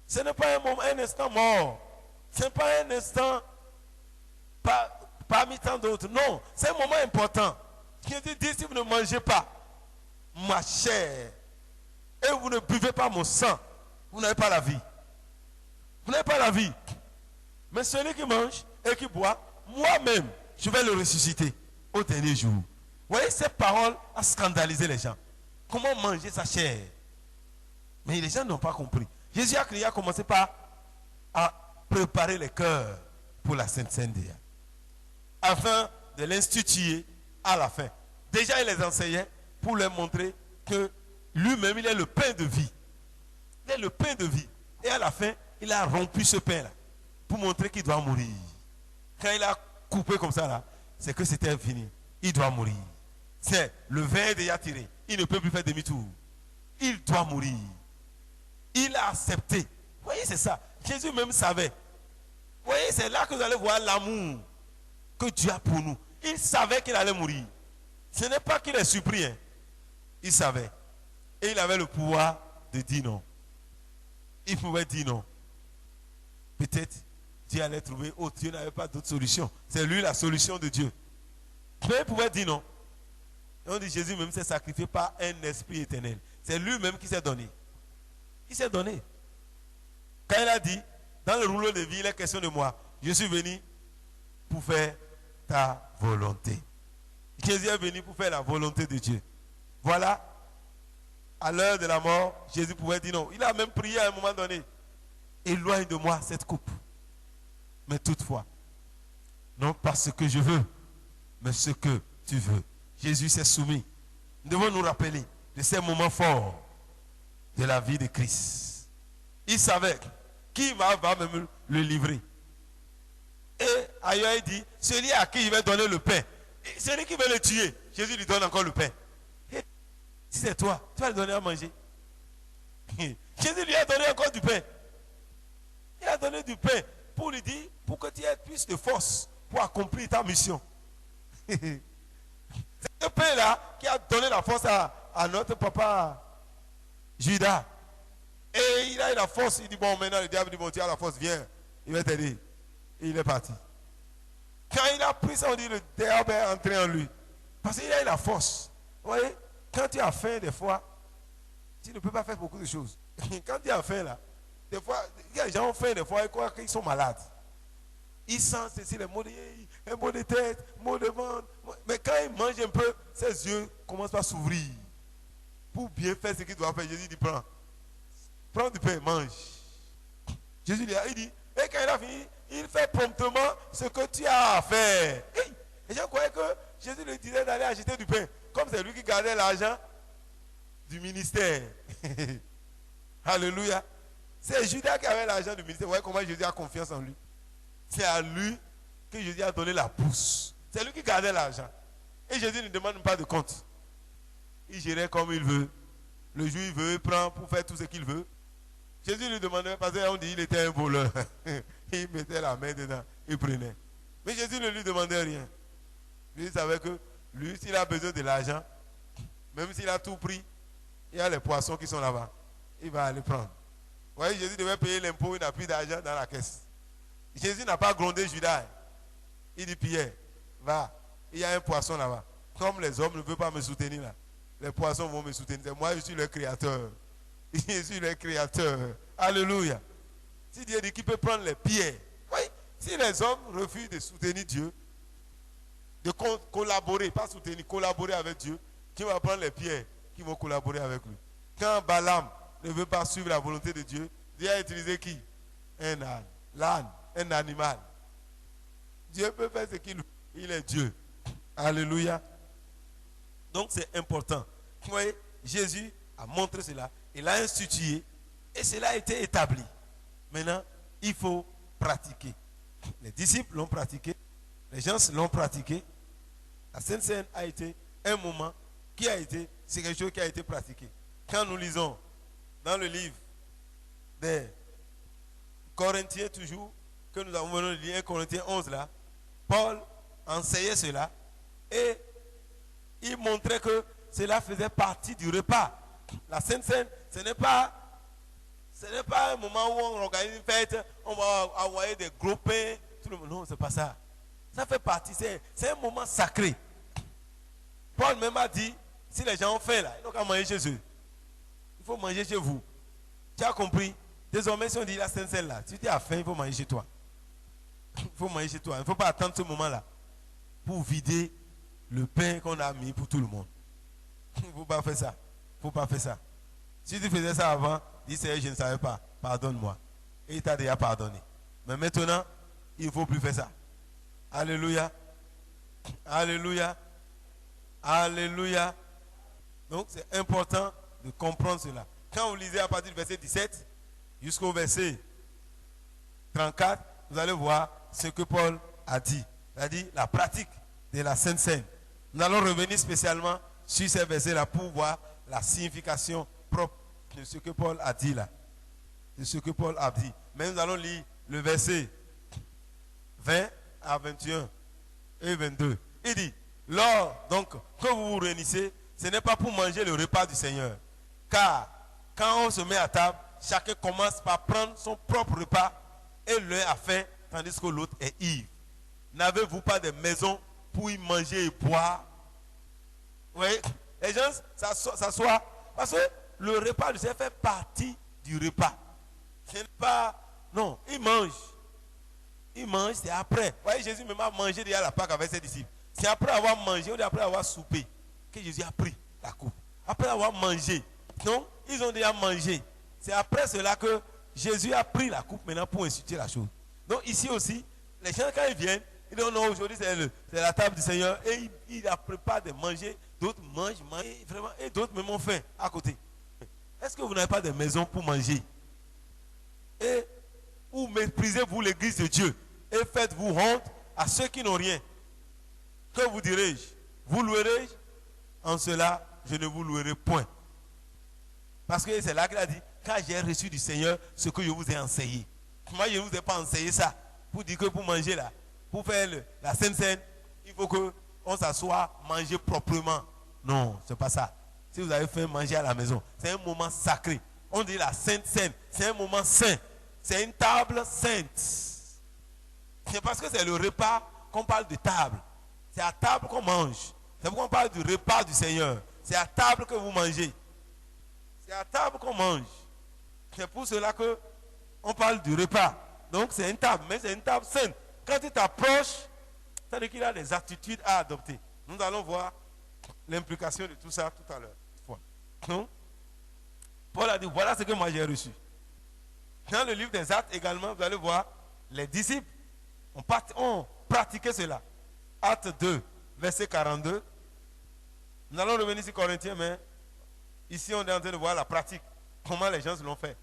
Ce n'est pas un instant mort. Ce n'est pas un instant parmi tant d'autres. Non, c'est un moment important. Jésus dit si vous ne mangez pas ma chair et vous ne buvez pas mon sang, vous n'avez pas la vie. Vous n'avez pas la vie. Mais celui qui mange et qui boit, moi-même, je vais le ressusciter au dernier jour. Vous voyez, cette parole a scandalisé les gens. Comment manger sa chair? Mais les gens n'ont pas compris. Jésus a commencé par à préparer les cœurs pour la Sainte Seine afin de l'instituer à la fin. Déjà, il les enseignait pour leur montrer que lui-même, il est le pain de vie. Il est le pain de vie. Et à la fin, il a rompu ce pain-là pour montrer qu'il doit mourir. Quand il a coupé comme ça, là, c'est que c'était fini. Il doit mourir. C'est le verre déjà tiré. Il ne peut plus faire demi-tour. Il doit mourir. Il a accepté. Vous voyez, c'est ça. Jésus même savait. Vous voyez, c'est là que vous allez voir l'amour que Dieu a pour nous. Il savait qu'il allait mourir. Ce n'est pas qu'il est surpris. Hein. Il savait. Et il avait le pouvoir de dire non. Il pouvait dire non. Peut-être Dieu allait trouver, oh, Dieu n'avait pas d'autre solution. C'est lui la solution de Dieu. Mais il pouvait dire non. Et on dit Jésus même s'est sacrifié par un esprit éternel. C'est lui-même qui s'est donné. Il s'est donné. Quand il a dit, dans le rouleau de vie, il est question de moi. Je suis venu pour faire ta volonté. Jésus est venu pour faire la volonté de Dieu. Voilà. À l'heure de la mort, Jésus pouvait dire non. Il a même prié à un moment donné. Éloigne de moi cette coupe. Mais toutefois, non pas ce que je veux, mais ce que tu veux. Jésus s'est soumis. Nous devons nous rappeler de ces moments forts de la vie de Christ. Il savait qui va même le livrer. Et ailleurs il dit, celui à qui il va donner le pain, et celui qui veut le tuer, Jésus lui donne encore le pain. Et si c'est toi, tu vas lui donner à manger. Jésus lui a donné encore du pain. Il a donné du pain pour lui dire, pour que tu aies plus de force pour accomplir ta mission. C'est ce pain-là qui a donné la force à notre papa Judas. Et il a eu la force. Il dit, bon, maintenant le diable dit, bon, tu as la force, viens, il va t'aider. Et il est parti. Quand il a pris ça, on dit, le diable est entré en lui. Parce qu'il a eu la force. Vous voyez, quand tu as faim, des fois, tu ne peux pas faire beaucoup de choses. Quand tu as faim, là, des fois, les gens ont faim, des fois, ils croient qu'ils sont malades. Ils sentent ceci, les maux de tête, maux de ventre. Mais quand ils mangent un peu, ses yeux commencent à s'ouvrir. Pour bien faire ce qu'il doit faire, Jésus dit, prends du pain, mange. Jésus lui a dit, et quand il a fini, il fait promptement ce que tu as à faire. Et je croyais que Jésus lui disait d'aller acheter du pain. Comme c'est lui qui gardait l'argent du ministère. Alléluia. C'est Judas qui avait l'argent du ministère. Vous voyez comment Jésus a confiance en lui. C'est à lui que Jésus a donné la pousse. C'est lui qui gardait l'argent. Et Jésus ne demande pas de compte. Il gérait comme il veut. Le jour il veut, il prend pour faire tout ce qu'il veut. Jésus lui demandait, parce qu'on dit qu'il était un voleur. Il mettait la main dedans, il prenait. Mais Jésus ne lui demandait rien. Lui, il savait que lui, s'il a besoin de l'argent, même s'il a tout pris, il y a les poissons qui sont là-bas. Il va aller prendre. Vous voyez, Jésus devait payer l'impôt, il n'a plus d'argent dans la caisse. Jésus n'a pas grondé Judas. Il dit, Pierre, va, il y a un poisson là-bas. Comme les hommes ne veulent pas me soutenir là, les poissons vont me soutenir. Moi, je suis le créateur. Je suis le créateur. Alléluia. Si Dieu dit qu'il peut prendre les pierres. Oui, si les hommes refusent de soutenir Dieu, de collaborer, pas soutenir, collaborer avec Dieu, qui va prendre les pierres qui vont collaborer avec lui. Quand Balaam ne veut pas suivre la volonté de Dieu, Dieu a utilisé qui? Un âne. L'âne, un animal. Dieu peut faire ce qu'il veut. Il est Dieu. Alléluia. Donc c'est important. Vous voyez, Jésus a montré cela. Il a institué et cela a été établi. Maintenant, il faut pratiquer. Les disciples l'ont pratiqué. Les gens l'ont pratiqué. La Sainte Seine a été un moment qui a été, c'est quelque chose qui a été pratiqué. Quand nous lisons dans le livre des Corinthiens toujours, que nous avons venu de lire 1 Corinthiens 11 là, Paul enseignait cela et il montrait que cela faisait partie du repas. La Sainte Seine, ce n'est pas un moment où on organise une fête, on va envoyer des gros pains, tout le monde. Non, c'est pas ça. Ça fait partie, c'est un moment sacré. Paul même a dit, si les gens ont faim là, ils n'ont qu'à manger chez eux. Il faut manger chez vous. Tu as compris? Désormais, si on dit la Sainte Seine là, si tu as faim, il faut manger chez toi. Il faut manger chez toi. Il ne faut pas attendre ce moment-là pour vider le pain qu'on a mis pour tout le monde. Il ne faut pas faire ça. Il ne faut pas faire ça. Si tu faisais ça avant, dis Seigneur, je ne savais pas. Pardonne-moi. Et il t'a déjà pardonné. Mais maintenant, il ne faut plus faire ça. Alléluia. Alléluia. Alléluia. Donc c'est important de comprendre cela. Quand vous lisez à partir du verset 17 jusqu'au verset 34, vous allez voir ce que Paul a dit. Il a dit la pratique de la Sainte Seine. Nous allons revenir spécialement sur ces versets-là pour voir la signification propre de ce que Paul a dit là. De ce que Paul a dit. Mais nous allons lire le verset 20 à 21 et 22. Il dit, lors donc que vous vous réunissez, ce n'est pas pour manger le repas du Seigneur. Car quand on se met à table, chacun commence par prendre son propre repas et l'un a faim, tandis que l'autre est ivre. N'avez-vous pas de maison pour y manger et boire? Vous voyez, les gens s'assoient parce que le repas du Seigneur fait partie du repas. Ce n'est pas... Non, ils mangent. Ils mangent, c'est après. Vous voyez, Jésus même a mangé déjà la Pâque avec ses disciples. C'est après avoir mangé ou après avoir soupé que Jésus a pris la coupe. Après avoir mangé. Non, ils ont déjà mangé. C'est après cela que Jésus a pris la coupe maintenant pour instituer la chose. Donc ici aussi, les gens quand ils viennent, ils disent non, aujourd'hui c'est la table du Seigneur et il prépare de manger. D'autres mangent, vraiment, et d'autres même ont faim à côté. Est-ce que vous n'avez pas de maison pour manger? Et ou méprisez-vous l'église de Dieu et faites-vous honte à ceux qui n'ont rien? Que vous dirai-je? Vous louerai-je? En cela, je ne vous louerai point. Parce que c'est là qu'il a dit, quand j'ai reçu du Seigneur ce que je vous ai enseigné. Moi, je ne vous ai pas enseigné ça pour dire que pour manger là, pour faire la Sainte Seine, il faut qu'on s'assoie, manger proprement. Non, ce n'est pas ça. Si vous avez fait manger à la maison, c'est un moment sacré. On dit la Sainte Seine, c'est un moment saint. C'est une table sainte. C'est parce que c'est le repas qu'on parle de table. C'est à table qu'on mange. C'est pourquoi on parle du repas du Seigneur. C'est à table que vous mangez. C'est à table qu'on mange. C'est pour cela qu'on parle du repas. Donc c'est une table, mais c'est une table sainte. Quand tu t'approches, ça veut dire qu'il a des attitudes à adopter. Nous allons voir l'implication de tout ça tout à l'heure. Donc, Paul a dit, voilà ce que moi j'ai reçu. Dans le livre des Actes également, vous allez voir, les disciples ont pratiqué cela. Acte 2, verset 42. Nous allons revenir sur Corinthiens, mais ici on est en train de voir la pratique. Comment les gens l'ont fait.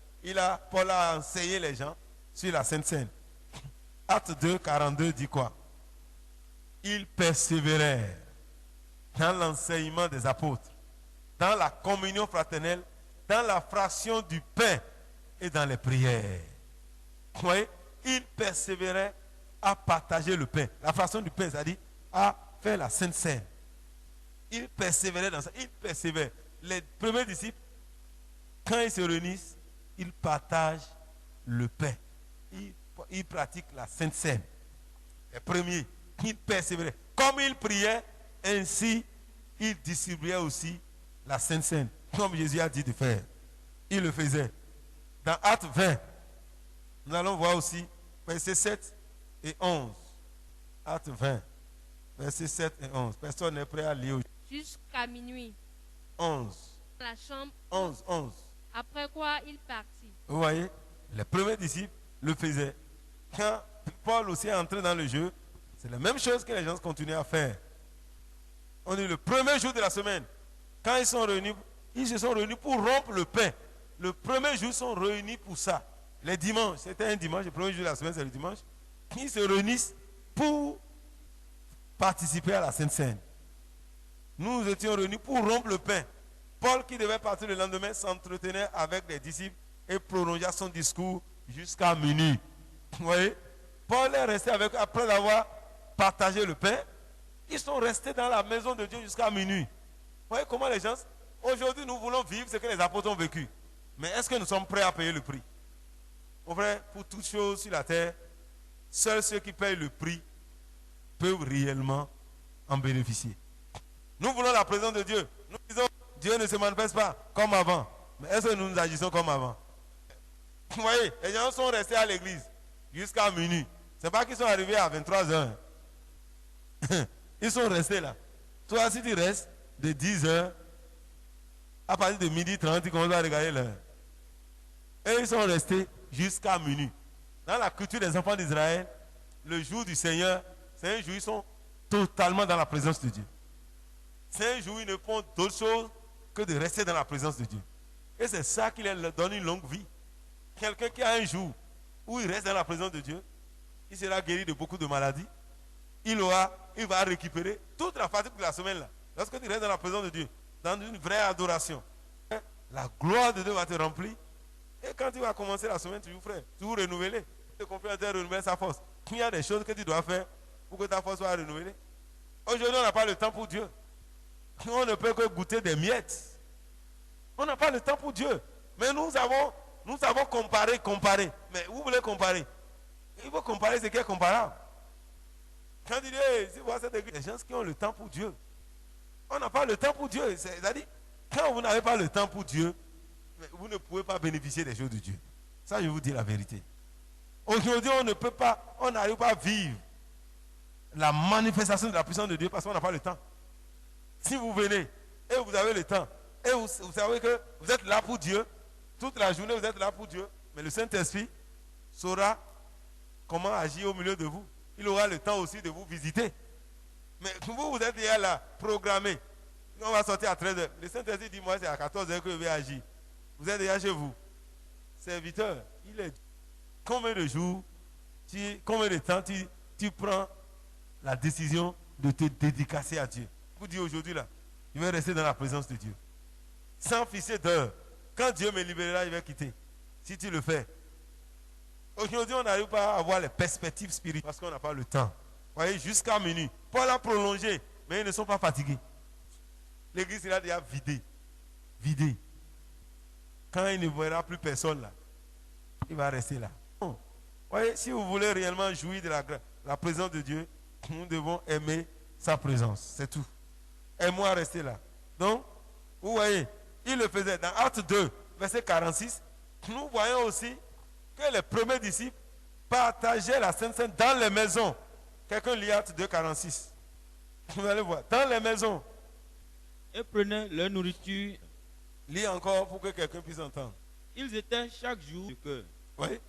Paul a enseigné les gens sur la Sainte Seine. Acte 2, 42 dit quoi? Ils persévérèrent dans l'enseignement des apôtres, dans la communion fraternelle, dans la fraction du pain et dans les prières. Vous voyez, ils persévéraient à partager le pain. La fraction du pain, c'est-à-dire à faire la Sainte Seine. Ils persévéraient dans ça. Ils persévèrent. Les premiers disciples, quand ils se réunissent, ils partagent le pain. Ils pratiquent la Sainte Seine. Les premiers, ils persévéraient. Comme ils priaient, ainsi ils distribuaient aussi la Sainte Seine. Comme Jésus a dit de faire. Ils le faisaient. Dans Acte 20, nous allons voir aussi versets 7 et 11. Acte 20, versets 7 et 11. Personne n'est prêt à lire. Jusqu'à minuit. 11. La chambre. 11. Après quoi il partit. Vous voyez, les premiers disciples le faisaient. Quand Paul aussi est entré dans le jeu, c'est la même chose que les gens continuaient à faire. On dit le premier jour de la semaine, quand ils se sont réunis pour rompre le pain. Le premier jour, ils sont réunis pour ça. Les dimanches, c'était un dimanche, le premier jour de la semaine, c'est le dimanche. Ils se réunissent pour participer à la Sainte Seine. Nous étions réunis pour rompre le pain. Paul, qui devait partir le lendemain, s'entretenait avec les disciples et prolongea son discours jusqu'à minuit. Vous voyez? Paul est resté avec eux après avoir partagé le pain. Ils sont restés dans la maison de Dieu jusqu'à minuit. Vous voyez comment les gens... Aujourd'hui, nous voulons vivre ce que les apôtres ont vécu. Mais est-ce que nous sommes prêts à payer le prix? Au vrai, pour toutes choses sur la terre, seuls ceux qui payent le prix peuvent réellement en bénéficier. Nous voulons la présence de Dieu. Nous disons, Dieu ne se manifeste pas comme avant. Mais est-ce que nous agissons comme avant? Vous voyez, les gens sont restés à l'église jusqu'à minuit. C'est pas qu'ils sont arrivés à 23h. Ils sont restés là. Toi, si tu restes de 10h, à partir de 12h30, tu commences à regarder l'heure. Et ils sont restés jusqu'à minuit. Dans la culture des enfants d'Israël, le jour du Seigneur, c'est un jour où ils sont totalement dans la présence de Dieu. C'est un jour où ils ne font d'autre chose que de rester dans la présence de Dieu. Et c'est ça qui leur donne une longue vie. Quelqu'un qui a un jour où il reste dans la présence de Dieu, il sera guéri de beaucoup de maladies. Il va récupérer toute la fatigue de la semaine là. Lorsque tu restes dans la présence de Dieu, dans une vraie adoration, la gloire de Dieu va te remplir. Et quand tu vas commencer la semaine, toujours frère, toujours renouveler. Le conférencier renouvelle sa force. Il y a des choses que tu dois faire pour que ta force soit renouvelée. Aujourd'hui, on n'a pas le temps pour Dieu. On ne peut que goûter des miettes. On n'a pas le temps pour Dieu. Mais nous avons comparé. Mais vous voulez comparer? Il faut comparer ce qui est comparable. Quand tu dis, hey, si vous voyez cette église, les gens qui ont le temps pour Dieu. On n'a pas le temps pour Dieu. C'est-à-dire, quand vous n'avez pas le temps pour Dieu, vous ne pouvez pas bénéficier des choses de Dieu. Ça, je vous dis la vérité. Aujourd'hui, on n'arrive pas à vivre la manifestation de la puissance de Dieu parce qu'on n'a pas le temps. Si vous venez et vous avez le temps, et vous savez que vous êtes là pour Dieu, toute la journée vous êtes là pour Dieu, mais le Saint-Esprit saura comment agir au milieu de vous. Il aura le temps aussi de vous visiter. Mais vous êtes déjà là, programmé. On va sortir à 13h. Le Saint-Esprit dit, moi c'est à 14h que je vais agir. Vous êtes déjà chez vous. Serviteur, il est... Combien de jours, combien de temps tu prends la décision de te dédicacer à Dieu? Vous dites aujourd'hui là, je vais rester dans la présence de Dieu. Sans fixer d'heure. Quand Dieu me libérera, il va quitter. Si tu le fais. Aujourd'hui, on n'arrive pas à avoir les perspectives spirituelles parce qu'on n'a pas le temps. Vous voyez, jusqu'à minuit. Paul a prolongé, mais ils ne sont pas fatigués. L'église sera déjà vidée. Vidée. Quand il ne verra plus personne là, il va rester là. Vous voyez, si vous voulez réellement jouir de la présence de Dieu, nous devons aimer sa présence. C'est tout. Aimons à rester là. Donc, vous voyez, il le faisait dans Acte 2, verset 46. Nous voyons aussi que les premiers disciples partageaient la Sainte Seine dans les maisons. Quelqu'un lit Acte 2, 46. Vous allez voir, dans les maisons. Et prenaient leur nourriture. Lis encore pour que quelqu'un puisse entendre. Ils étaient chaque jour du cœur. Oui.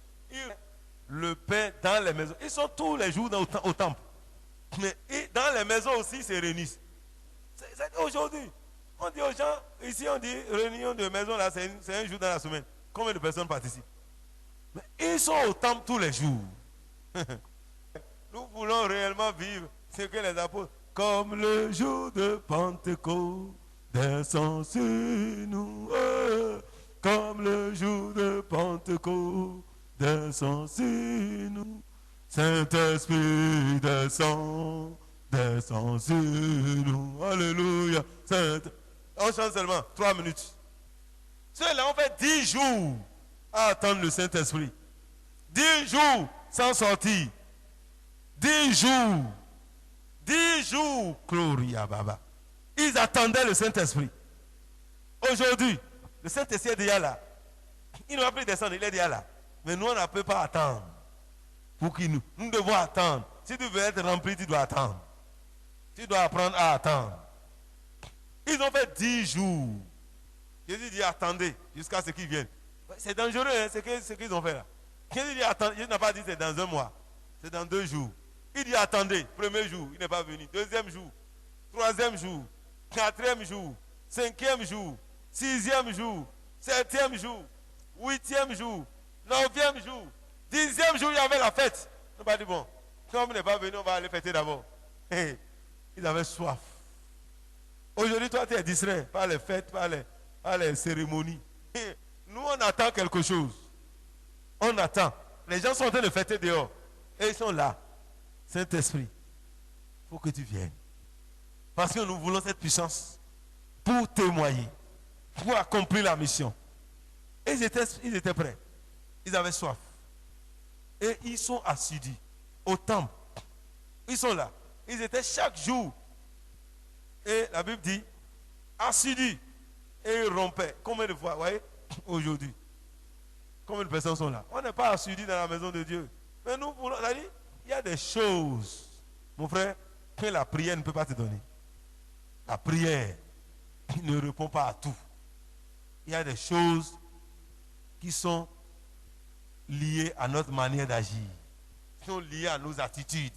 Le pain dans les maisons. Ils sont tous les jours au temple. Mais dans les maisons aussi, ils se réunissent. Aujourd'hui, on dit aux gens, ici on dit réunion de maison, là, c'est un jour dans la semaine. Combien de personnes participent? Mais ils sont au temple tous les jours. Nous voulons réellement vivre ce que les apôtres, comme le jour de Pentecôte, descend sur nous. Comme le jour de Pentecôte, descend sur nous. Saint-Esprit descend sur nous. Alléluia. On chante seulement 3 minutes. Ceux-là ont fait 10 jours à attendre le Saint-Esprit. 10 jours sans sortir. 10 jours. 10 jours. Gloria Baba. Ils attendaient le Saint-Esprit. Aujourd'hui, le Saint-Esprit est déjà là. Il ne va plus descendre, il est déjà là. Mais nous, on ne peut pas attendre. Pour que nous devons attendre. Si tu veux être rempli, tu dois attendre. Tu dois apprendre à attendre. Ils ont fait 10 jours. Jésus dit attendez jusqu'à ce qu'ils viennent. C'est dangereux, hein, ce qu'ils ont fait là. Jésus dit attendez. Jésus n'a pas dit c'est dans 1 mois. C'est dans 2 jours. Il dit attendez. Premier jour, il n'est pas venu. Deuxième jour. Troisième jour. Quatrième jour. Cinquième jour. Sixième jour. Septième jour. Huitième jour. Neuvième jour. 10e jour, il y avait la fête. On va dire bon, comme on n'est pas venu, on va aller fêter d'abord. Hey, ils avaient soif. Aujourd'hui, toi, tu es distrait par les fêtes, par les cérémonies. Hey, nous, on attend quelque chose. On attend. Les gens sont en train de fêter dehors. Et ils sont là. Saint-Esprit, il faut que tu viennes. Parce que nous voulons cette puissance pour témoigner, pour accomplir la mission. Et ils étaient prêts. Ils avaient soif. Et ils sont assidus au temple. Ils sont là. Ils étaient chaque jour. Et la Bible dit, assidus. Et ils rompaient. Combien de fois, vous voyez, aujourd'hui? Combien de personnes sont là? On n'est pas assidus dans la maison de Dieu. Mais nous voulons, Il y a des choses, mon frère, que la prière ne peut pas te donner. La prière ne répond pas à tout. Il y a des choses qui sont liées à notre manière d'agir, qui sont liées à nos attitudes.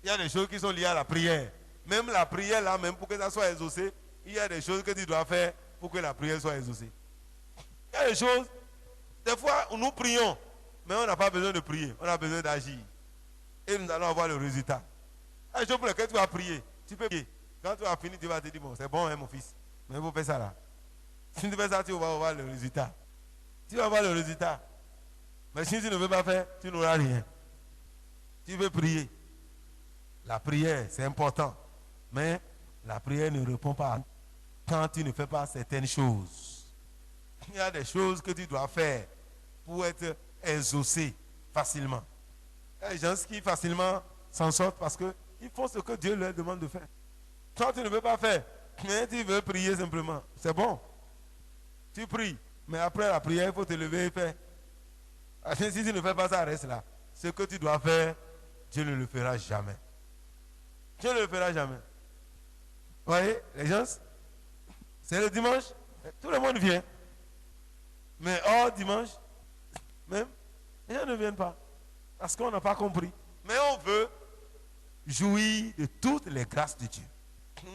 Il y a des choses qui sont liées à la prière. Même la prière là, même pour que ça soit exaucé, il y a des choses que tu dois faire pour que la prière soit exaucée. Il y a des choses, des fois nous prions, mais on n'a pas besoin de prier, on a besoin d'agir. Et nous allons avoir le résultat. Il y a des choses pour lesquelles tu vas prier, tu peux prier. Quand tu as fini, tu vas te dire, bon, c'est bon, hein, mon fils, mais il faut faire ça là. Si tu fais ça, tu vas avoir le résultat. Tu vas avoir le résultat. Mais si tu ne veux pas faire, tu n'auras rien. Tu veux prier. La prière, c'est important. Mais la prière ne répond pas quand tu ne fais pas certaines choses. Il y a des choses que tu dois faire pour être exaucé facilement. Il y a des gens qui facilement s'en sortent parce qu'ils font ce que Dieu leur demande de faire. Toi, tu ne veux pas faire, mais tu veux prier simplement. C'est bon. Tu pries, mais après la prière, il faut te lever et faire. Si tu ne fais pas ça, reste là. Ce que tu dois faire, Dieu ne le fera jamais. Dieu ne le fera jamais. Vous voyez, les gens, c'est le dimanche, tout le monde vient. Mais hors dimanche, même, les gens ne viennent pas. Parce qu'on n'a pas compris. Mais on veut jouir de toutes les grâces de Dieu.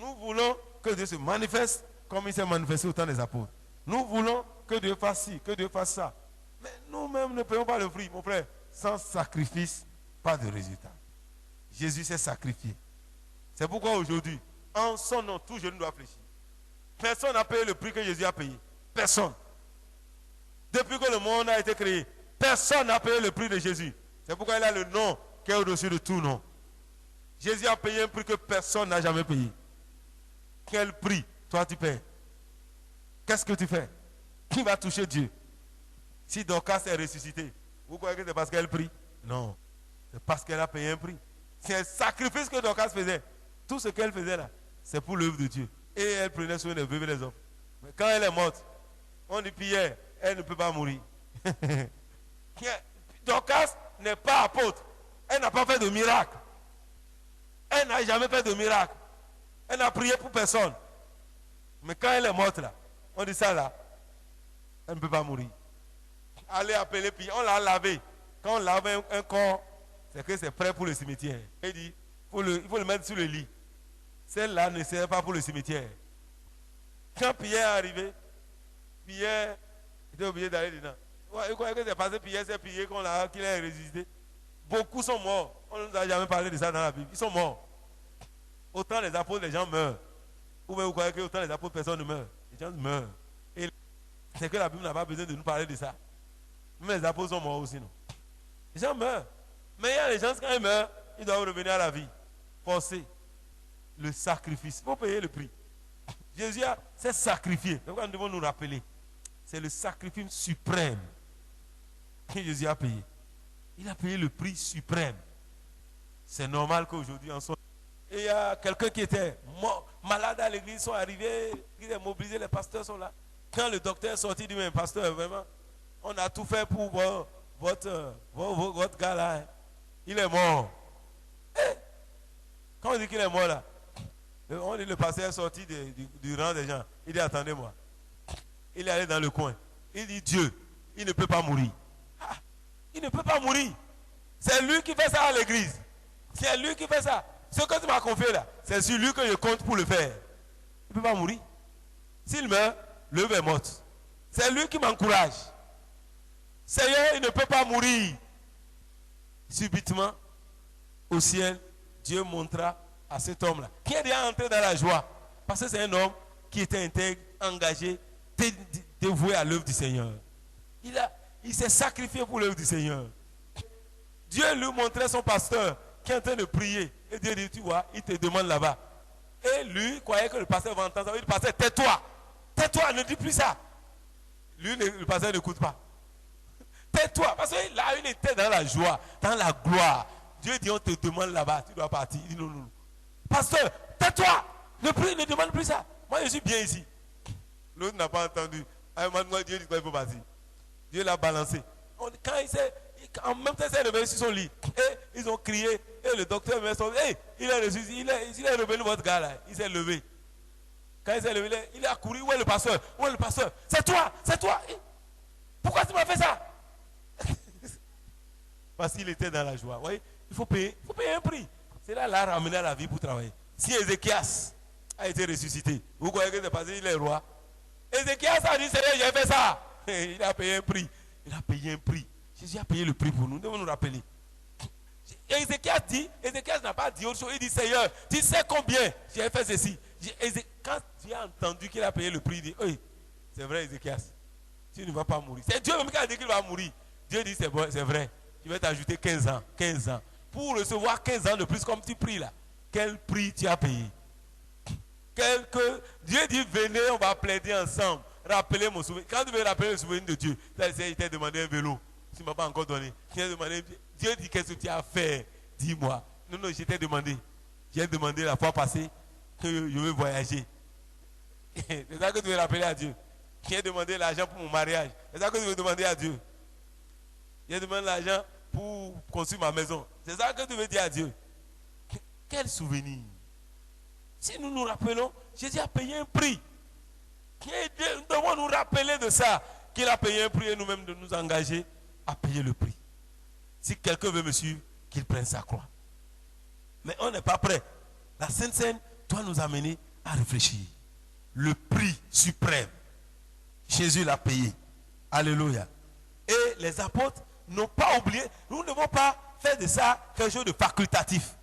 Nous voulons que Dieu se manifeste comme il s'est manifesté au temps des apôtres. Nous voulons que Dieu fasse ci, que Dieu fasse ça. Mais nous-mêmes ne payons pas le prix, mon frère. Sans sacrifice, pas de résultat. Jésus s'est sacrifié. C'est pourquoi aujourd'hui, en son nom, tout genou doit fléchir. Personne n'a payé le prix que Jésus a payé. Personne. Depuis que le monde a été créé, personne n'a payé le prix de Jésus. C'est pourquoi il a le nom qui est au-dessus de tout nom. Jésus a payé un prix que personne n'a jamais payé. Quel prix toi tu payes? Qu'est-ce que tu fais? Qui va toucher Dieu? Si Dorcas est ressuscitée, vous croyez que c'est parce qu'elle prie? Non. C'est parce qu'elle a payé un prix. C'est un sacrifice que Dorcas faisait. Tout ce qu'elle faisait là, c'est pour l'œuvre de Dieu. Et elle prenait soin des veuves et des hommes. Mais quand elle est morte, on dit Pierre, elle ne peut pas mourir. Dorcas n'est pas apôtre. Elle n'a pas fait de miracle. Elle n'a jamais fait de miracle. Elle n'a prié pour personne. Mais quand elle est morte là, on dit ça là, elle ne peut pas mourir. Allez appeler Pierre, on l'a lavé. Quand on lave un corps, c'est que c'est prêt pour le cimetière. Il dit, il faut le mettre sur le lit. Celle-là ne sert pas pour le cimetière. Quand Pierre est arrivé, Pierre était obligé d'aller dedans. Vous croyez que c'est parce que Pierre s'est prié qu'il a résisté? Beaucoup sont morts. On ne nous a jamais parlé de ça dans la Bible. Ils sont morts. Autant les apôtres, les gens meurent. Ou bien vous croyez qu'autant les apôtres, personne ne meurt. Les gens meurent. Et c'est que la Bible n'a pas besoin de nous parler de ça. Mais les apôtres sont morts aussi, non? Les gens meurent. Mais il y a les gens, quand ils meurent, ils doivent revenir à la vie. Forcé. Le sacrifice. Il faut payer le prix. Jésus s'est sacrifié. Donc nous devons nous rappeler. C'est le sacrifice suprême que Jésus a payé. Il a payé le prix suprême. C'est normal qu'aujourd'hui en soit. Et il y a quelqu'un qui était malade à l'église, ils sont arrivés, ils sont mobilisés, les pasteurs sont là. Quand le docteur est sorti, il dit, mais pasteur, vraiment, on a tout fait pour votre gars là. Il est mort. Quand on dit qu'il est mort là, on dit le pasteur est sorti du rang des gens. Il dit, attendez-moi. Il est allé dans le coin. Il dit, Dieu, il ne peut pas mourir. Ah, il ne peut pas mourir. C'est lui qui fait ça à l'église. C'est lui qui fait ça. Ce que tu m'as confié là, c'est sur lui que je compte pour le faire. Il ne peut pas mourir. S'il meurt, l'œuvre est morte. C'est lui qui m'encourage. Seigneur, il ne peut pas mourir. Subitement, au ciel, Dieu montra à cet homme-là, qui est déjà entré dans la joie, parce que c'est un homme qui était intègre, engagé, dévoué à l'œuvre du Seigneur. Il s'est sacrifié pour l'œuvre du Seigneur. Dieu lui montrait son pasteur qui est en train de prier. Et Dieu dit, tu vois, il te demande là-bas. Et lui croyait que le pasteur va entendre ça. Il dit, pasteur, tais-toi. Tais-toi, ne dis plus ça. Lui, le pasteur n'écoute pas. Tais-toi. Parce que là, il était dans la joie, dans la gloire. Dieu dit, on te demande là-bas, tu dois partir. Il dit, non, non. Pasteur, tais-toi. Ne demande plus ça. Moi, je suis bien ici. L'autre n'a pas entendu. Moi, Dieu dit qu'il faut partir. Dieu l'a balancé. Quand il s'est, en même temps, il s'est levé sur son lit. Et Ils ont crié. Et le docteur me dit, hey, il est ressuscité, il est revenu, votre gars là. Il s'est levé. Quand il s'est levé, il a couru. Où est le pasteur? Où est le pasteur? C'est toi, c'est toi. Pourquoi tu m'as fait ça? Parce qu'il était dans la joie. Oui, il faut payer un prix. C'est là l'a ramené à la vie pour travailler. Si Ézéchias a été ressuscité, vous croyez que c'est parce qu'il est roi? Ézéchias a dit, Seigneur, j'ai fait ça. Il a payé un prix. Il a payé un prix. Jésus a payé le prix pour nous. Nous devons nous rappeler. Ézéchias n'a pas dit autre chose. Il dit, Seigneur, tu sais combien j'ai fait ceci. Quand tu as entendu qu'il a payé le prix, il dit, oui, c'est vrai, Ézéchias. Tu ne vas pas mourir. C'est Dieu même qui a dit qu'il va mourir. Dieu dit, c'est bon, c'est vrai. Je vais t'ajouter 15 ans. 15 ans. Pour recevoir 15 ans de plus comme tu pries là. Quel prix tu as payé? Dieu dit, venez, on va plaider ensemble. Rappelez mon souvenir. Quand tu veux rappeler le souvenir de Dieu, il t'a demandé un vélo. Tu ne m'as pas encore donné. Dieu dit, qu'est-ce que tu as fait? Dis-moi. Non, je t'ai demandé. J'ai demandé la fois passée que je veux voyager. C'est ça que tu veux rappeler à Dieu. J'ai demandé l'argent pour mon mariage. C'est ça que tu veux demander à Dieu. J'ai demandé l'argent pour construire ma maison. C'est ça que tu veux dire à Dieu. Quel souvenir. Si nous nous rappelons, Jésus a payé un prix. Nous devons nous rappeler de ça. Qu'il a payé un prix et nous-mêmes de nous engager à payer le prix. Si quelqu'un veut me suivre, qu'il prenne sa croix. Mais on n'est pas prêt. La Sainte Seine doit nous amener à réfléchir. Le prix suprême, Jésus l'a payé. Alléluia. Et les apôtres n'ont pas oublié. Nous ne devons pas faire de ça quelque chose de facultatif.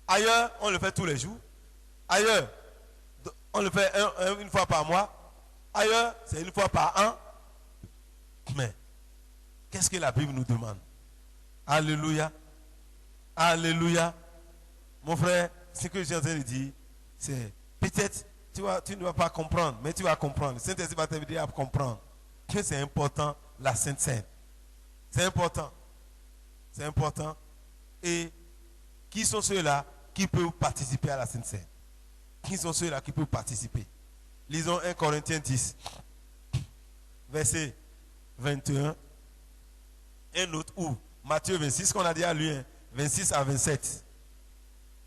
Ailleurs, on le fait tous les jours. Ailleurs, on le fait une fois par mois. Ailleurs, c'est une fois par an. Mais, qu'est-ce que la Bible nous demande? Alléluia. Alléluia. Mon frère, ce que je suis en train de dire, c'est peut-être tu ne vas pas comprendre, mais tu vas comprendre. Le Saint-Esprit va t'aider à comprendre que c'est important la Sainte Seine. C'est important. C'est important. Et qui sont ceux-là qui peuvent participer à la Sainte Seine? Qui sont ceux-là qui peuvent participer? Lisons 1 Corinthiens 10, verset 21. Un autre où? Matthieu 26, qu'on a dit à lui, 26 à 27.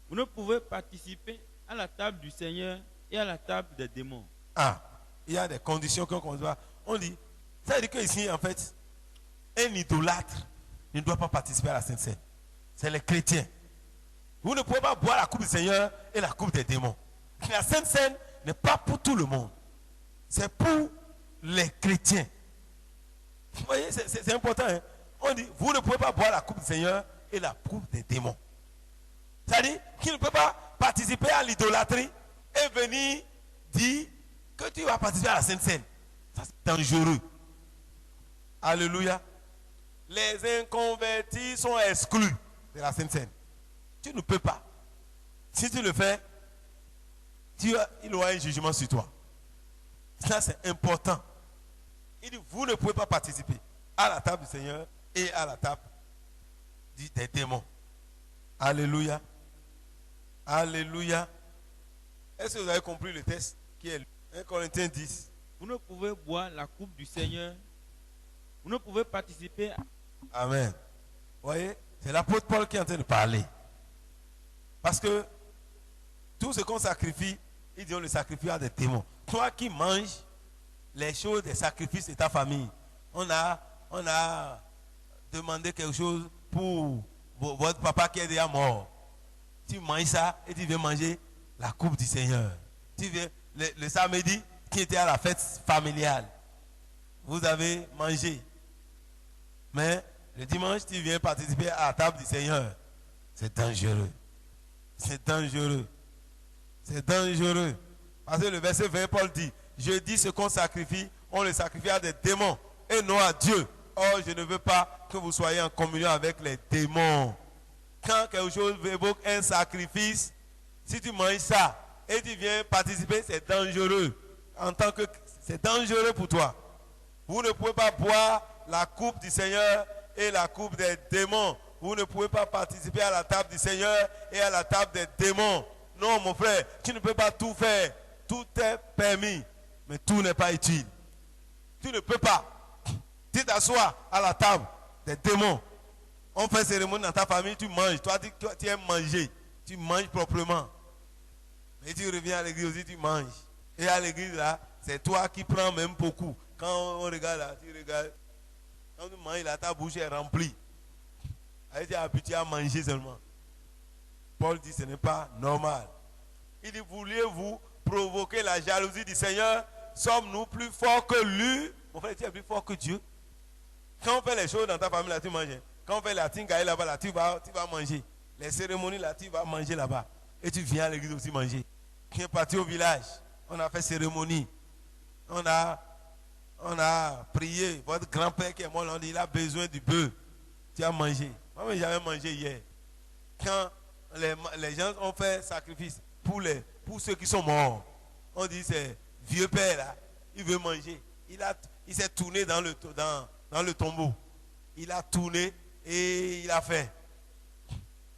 Vous ne pouvez participer à la table du Seigneur et à la table des démons. Ah, il y a des conditions qu'on doit. On dit, ça veut dire qu'ici, en fait, un idolâtre ne doit pas participer à la Sainte Seine. C'est les chrétiens. Vous ne pouvez pas boire la coupe du Seigneur et la coupe des démons. La Sainte Seine n'est pas pour tout le monde. C'est pour les chrétiens. Vous voyez, c'est important. Hein? On dit, vous ne pouvez pas boire la coupe du Seigneur et la coupe des démons. C'est-à-dire qu'il ne peut pas participer à l'idolâtrie et venir dire que tu vas participer à la Sainte Seine. Ça, c'est dangereux. Alléluia. Les inconvertis sont exclus de la Sainte Seine. Tu ne peux pas. Si tu le fais, il aura un jugement sur toi. Ça, c'est important. Il dit, vous ne pouvez pas participer à la table du Seigneur et à la table des démons. Alléluia. Alléluia. Est-ce que vous avez compris le texte qui est 1 Corinthiens 10? Vous ne pouvez boire la coupe du Seigneur. Vous ne pouvez participer. Amen. Vous voyez, c'est l'apôtre Paul qui est en train de parler. Parce que tout ce qu'on sacrifie, il dit on le sacrifie à des démons. Toi qui manges les choses des sacrifices de ta famille, on a demandé quelque chose pour votre papa qui est déjà mort. Tu manges ça et tu viens manger la coupe du Seigneur. Tu viens le samedi qui était à la fête familiale. Vous avez mangé. Mais le dimanche, tu viens participer à la table du Seigneur. C'est dangereux. C'est dangereux. C'est dangereux. Parce que le verset 20, Paul dit, je dis ce qu'on sacrifie, on le sacrifie à des démons et non à Dieu. Or, je ne veux pas que vous soyez en communion avec les démons. Quand quelque chose évoque un sacrifice, si tu manges ça et tu viens participer, c'est dangereux. En tant que c'est dangereux pour toi. Vous ne pouvez pas boire la coupe du Seigneur et la coupe des démons. Vous ne pouvez pas participer à la table du Seigneur et à la table des démons. Non, mon frère, tu ne peux pas tout faire. Tout est permis, mais tout n'est pas utile. Tu ne peux pas. Tu t'assois à la table des démons. On fait cérémonie dans ta famille, tu manges. Toi, tu aimes manger. Tu manges proprement. Mais tu reviens à l'église aussi, tu manges. Et à l'église là, c'est toi qui prends même beaucoup. Quand on regarde là, tu regardes. Quand tu manges là, ta bouche est remplie. Tu es habitué à manger seulement. Paul dit ce n'est pas normal. Il dit, vouliez-vous provoquer la jalousie du Seigneur? Sommes-nous plus forts que lui? Mon frère, tu es plus fort que Dieu. Quand on fait les choses dans ta famille là, tu manges. Quand on fait la tingaï là-bas, là, tu vas manger. Les cérémonies là, tu vas manger là-bas. Et tu viens à l'église aussi manger. Tu es parti au village. On a fait cérémonie. On a prié. Votre grand-père qui est mort, on dit, il a besoin du bœuf. Tu as mangé. Moi, j'avais mangé hier. Quand les gens ont fait sacrifice pour ceux qui sont morts, on dit, c'est vieux père là, il veut manger. Il s'est tourné dans le tombeau. Il a tourné et il a faim.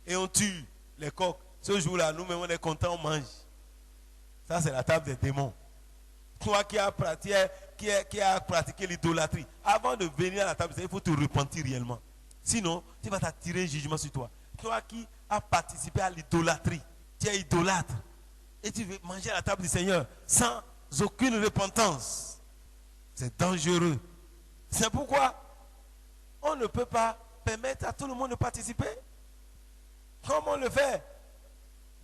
Et on tue les coqs. Ce jour-là, nous-mêmes, on est contents, on mange. Ça, c'est la table des démons. Toi qui as pratiqué l'idolâtrie, avant de venir à la table, il faut te repentir réellement. Sinon, tu vas t'attirer un jugement sur toi. Toi qui as participé à l'idolâtrie, tu es idolâtre. Et tu veux manger à la table du Seigneur sans aucune repentance. C'est dangereux. C'est pourquoi on ne peut pas permettre à tout le monde de participer. Comme on le fait,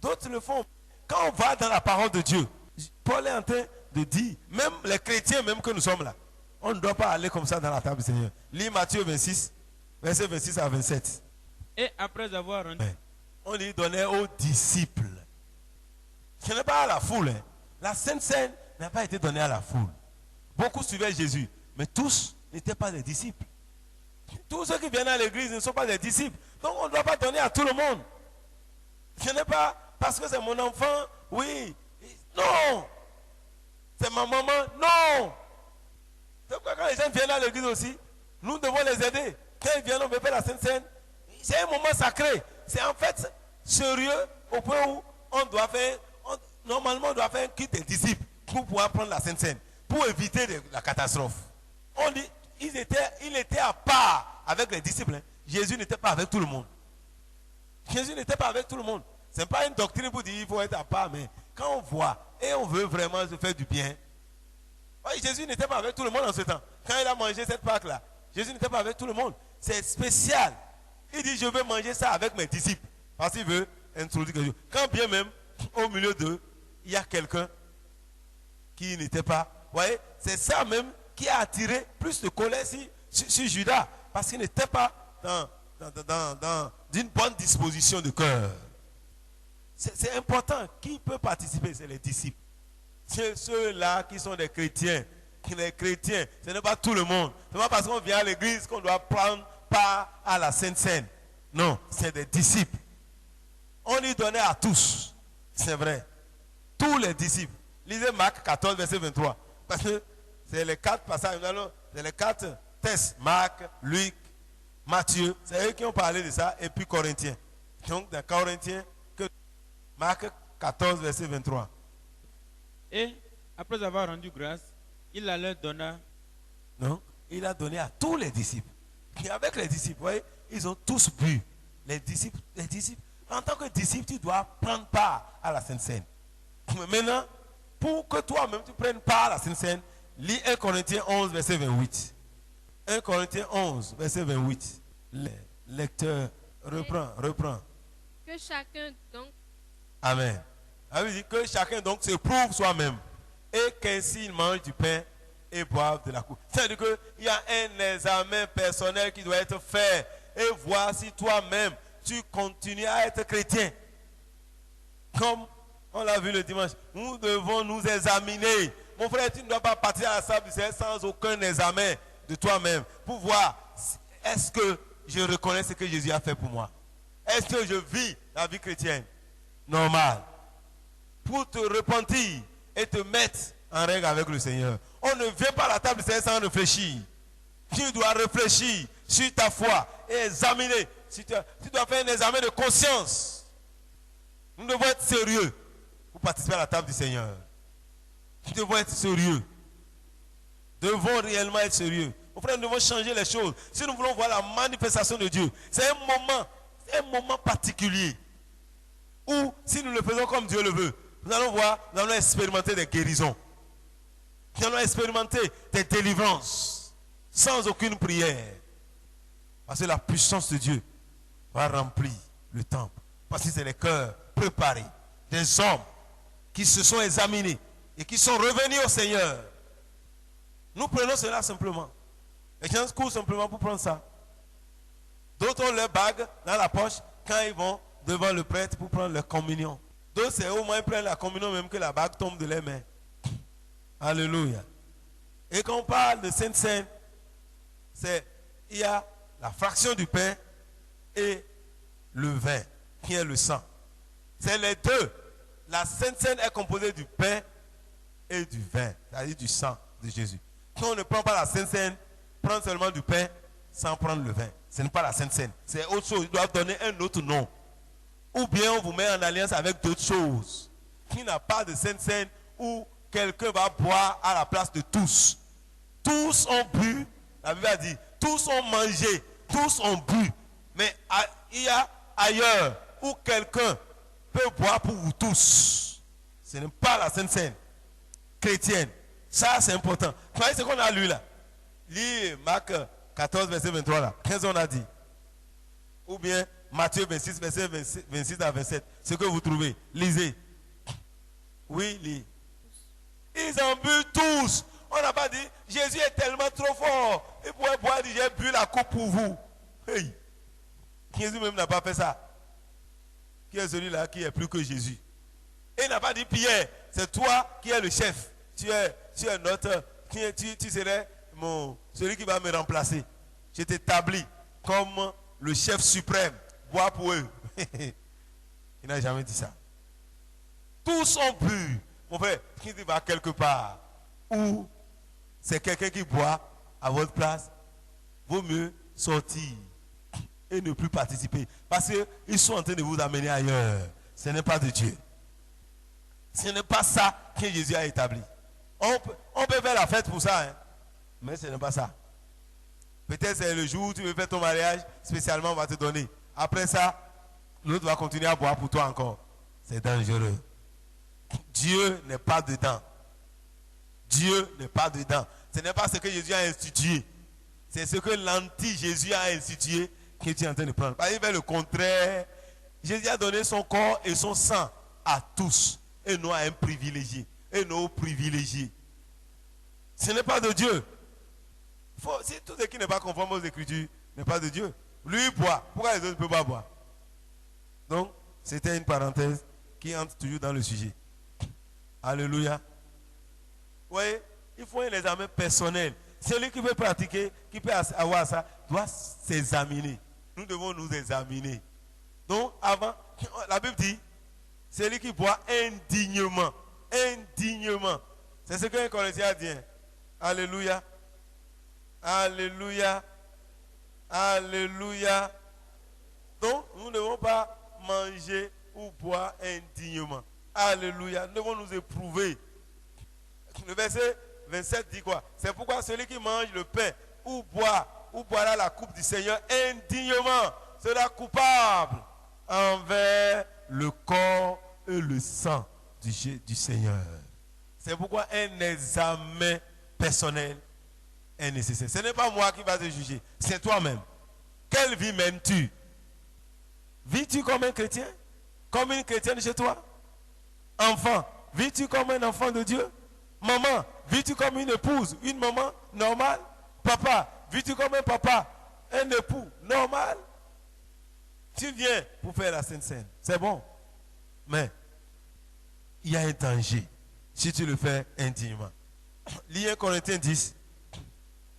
d'autres le font. Quand on va dans la parole de Dieu, Paul est en train de dire, même les chrétiens, même que nous sommes là, on ne doit pas aller comme ça dans la table du Seigneur. Lis Matthieu 26, versets 26 à 27. Et après avoir rendu... On lui donnait aux disciples. Ce n'est pas à la foule. Hein. La Sainte Seine n'a pas été donnée à la foule. Beaucoup suivaient Jésus, mais tous n'étaient pas des disciples. Tous ceux qui viennent à l'église ne sont pas des disciples. Donc on ne doit pas donner à tout le monde. Ce n'est pas parce que c'est mon enfant, oui. Non. C'est ma maman, non. C'est pourquoi quand les gens viennent à l'église aussi, nous devons les aider. Quand ils viennent, on veut faire la Sainte Seine. C'est un moment sacré. C'est en fait sérieux au point où on doit faire, normalement on doit faire un culte des disciples pour pouvoir prendre la Sainte Seine, pour éviter la catastrophe. On dit, il était à part avec les disciples. Hein. Jésus n'était pas avec tout le monde. Jésus n'était pas avec tout le monde. Ce n'est pas une doctrine pour dire qu'il faut être à part, mais quand on voit et on veut vraiment se faire du bien. Oui, Jésus n'était pas avec tout le monde en ce temps. Quand il a mangé cette Pâque-là, Jésus n'était pas avec tout le monde. C'est spécial. Il dit, je veux manger ça avec mes disciples. Parce qu'il veut introduire quelque chose. Quand bien même, au milieu d'eux, il y a quelqu'un qui n'était pas. Vous voyez, c'est ça même qui a attiré plus de colère sur Judas. Parce qu'il n'était pas dans une bonne disposition de cœur. C'est important. Qui peut participer? C'est les disciples. C'est ceux-là qui sont des chrétiens. Les chrétiens, ce n'est pas tout le monde. Ce n'est pas parce qu'on vient à l'église qu'on doit prendre part à la Sainte Seine. Non, c'est des disciples. On y donnait à tous. C'est vrai. Tous les disciples. Lisez Marc 14, verset 23. Parce que c'est les 4 passages. C'est les 4 textes. Marc, Luc, Matthieu. C'est eux qui ont parlé de ça. Et puis Corinthiens. Donc dans Corinthiens, Marc 14, verset 23. Et après avoir rendu grâce, il la leur donna. Non, il a donné à tous les disciples. Et avec les disciples, vous voyez, ils ont tous bu. Les disciples, en tant que disciple, tu dois prendre part à la Sainte Seine. Maintenant, pour que toi-même tu prennes part à la Sainte Seine, lis 1 Corinthiens 11, verset 28. 1 Corinthiens 11, verset 28. Le lecteur reprend. Que chacun donc... Amen. Ça veut dire que chacun donc se prouve soi-même. Et qu'ainsi il mange du pain et boive de la coupe. C'est-à-dire qu'il y a un examen personnel qui doit être fait. Et voir si toi-même, tu continues à être chrétien. Comme on l'a vu le dimanche, nous devons nous examiner. Mon frère, tu ne dois pas partir à la table du Seigneur sans aucun examen de toi-même. Pour voir, est-ce que je reconnais ce que Jésus a fait pour moi? Est-ce que je vis la vie chrétienne normale? Pour te repentir et te mettre en règle avec le Seigneur. On ne vient pas à la table du Seigneur sans réfléchir. Tu dois réfléchir sur ta foi et examiner. Tu dois faire un examen de conscience. Nous devons être sérieux pour participer à la table du Seigneur. Nous devons être sérieux. Devons réellement être sérieux. Mon frère, nous devons changer les choses. Si nous voulons voir la manifestation de Dieu, c'est un moment particulier. Où, si nous le faisons comme Dieu le veut, nous allons expérimenter des guérisons. Nous allons expérimenter des délivrances sans aucune prière. Parce que la puissance de Dieu va remplir le temple. Parce que c'est les cœurs préparés des hommes qui se sont examinés et qui sont revenus au Seigneur. Nous prenons cela simplement. Les gens courent simplement pour prendre ça. D'autres ont leur bague dans la poche quand ils vont devant le prêtre pour prendre leur communion. D'autres, c'est au moins ils prennent la communion même que la bague tombe de leurs mains. Alléluia. Et quand on parle de Sainte Seine, il y a la fraction du pain et le vin, qui est le sang. C'est les deux. La Sainte Seine est composée du pain et du vin, c'est-à-dire du sang de Jésus. Quand on ne prend pas la Sainte Seine, prendre seulement du pain sans prendre le vin. Ce n'est pas la Sainte Seine. C'est autre chose. Ils doivent donner un autre nom. Ou bien on vous met en alliance avec d'autres choses. Qui n'a pas de Sainte Seine où quelqu'un va boire à la place de tous. Tous ont bu. La Bible a dit, tous ont mangé, tous ont bu. Mais il y a ailleurs où quelqu'un peut boire pour vous tous. Ce n'est pas la Sainte Seine chrétienne. Ça, c'est important. Vous voyez ce qu'on a lu là? Lis Marc 14, verset 23 là. 15 on a dit. Ou bien Matthieu 26, verset 26 à 27. Ce que vous trouvez. Lisez. Oui, lis. Ils ont bu tous. On n'a pas dit, Jésus est tellement trop fort. Il pourrait boire, dire, j'ai bu la coupe pour vous. Hey. Jésus même n'a pas fait ça. Qui est celui-là qui est plus que Jésus? Et il n'a pas dit, Pierre, c'est toi qui es le chef. Tu es notre, tu serais celui qui va me remplacer. Je t'établis comme le chef suprême. Bois pour eux. Il n'a jamais dit ça. Tous ont bu. Mon frère, qui va quelque part où c'est quelqu'un qui boit à votre place, vaut mieux sortir et ne plus participer. Parce qu'ils sont en train de vous amener ailleurs. Ce n'est pas de Dieu. Ce n'est pas ça que Jésus a établi. On peut faire la fête pour ça, hein, mais ce n'est pas ça. Peut-être c'est le jour où tu veux faire ton mariage, spécialement on va te donner. Après ça, l'autre va continuer à boire pour toi encore. C'est dangereux. Dieu n'est pas dedans. Dieu n'est pas dedans. Ce n'est pas ce que Jésus a institué. C'est ce que l'anti-Jésus a institué que tu es en train de prendre. Parce qu'il fait le contraire. Jésus a donné son corps et son sang à tous. Et non à un privilégié. Et non aux privilégiés. Ce n'est pas de Dieu. Si tout ce qui n'est pas conforme aux Écritures n'est pas de Dieu, lui boit. Pourquoi les autres ne peuvent pas boire? Donc, c'était une parenthèse qui entre toujours dans le sujet. Alléluia. Vous voyez, il faut un examen personnel. Celui qui veut pratiquer, qui peut avoir ça, doit s'examiner. Nous devons nous examiner. Donc, avant, la Bible dit, celui qui boit indignement. Indignement. C'est ce qu'un Corinthien a dit. Alléluia. Alléluia. Alléluia. Donc, nous ne devons pas manger ou boire indignement. Alléluia. Nous devons nous éprouver. Le verset 27 dit quoi? C'est pourquoi celui qui mange le pain ou boira la coupe du Seigneur indignement sera coupable envers le corps et le sang du Seigneur. C'est pourquoi un examen personnel est nécessaire. Ce n'est pas moi qui va te juger, c'est toi-même. Quelle vie mènes-tu? Vis-tu comme un chrétien? Comme une chrétienne chez toi? Enfant, vis-tu comme un enfant de Dieu? Maman, vis-tu comme une épouse, une maman normale? Papa, vis-tu comme un papa, un époux normal? Tu viens pour faire la Sainte Seine, c'est bon. Mais il y a un danger si tu le fais indignement. Lis 1 Corinthiens 10,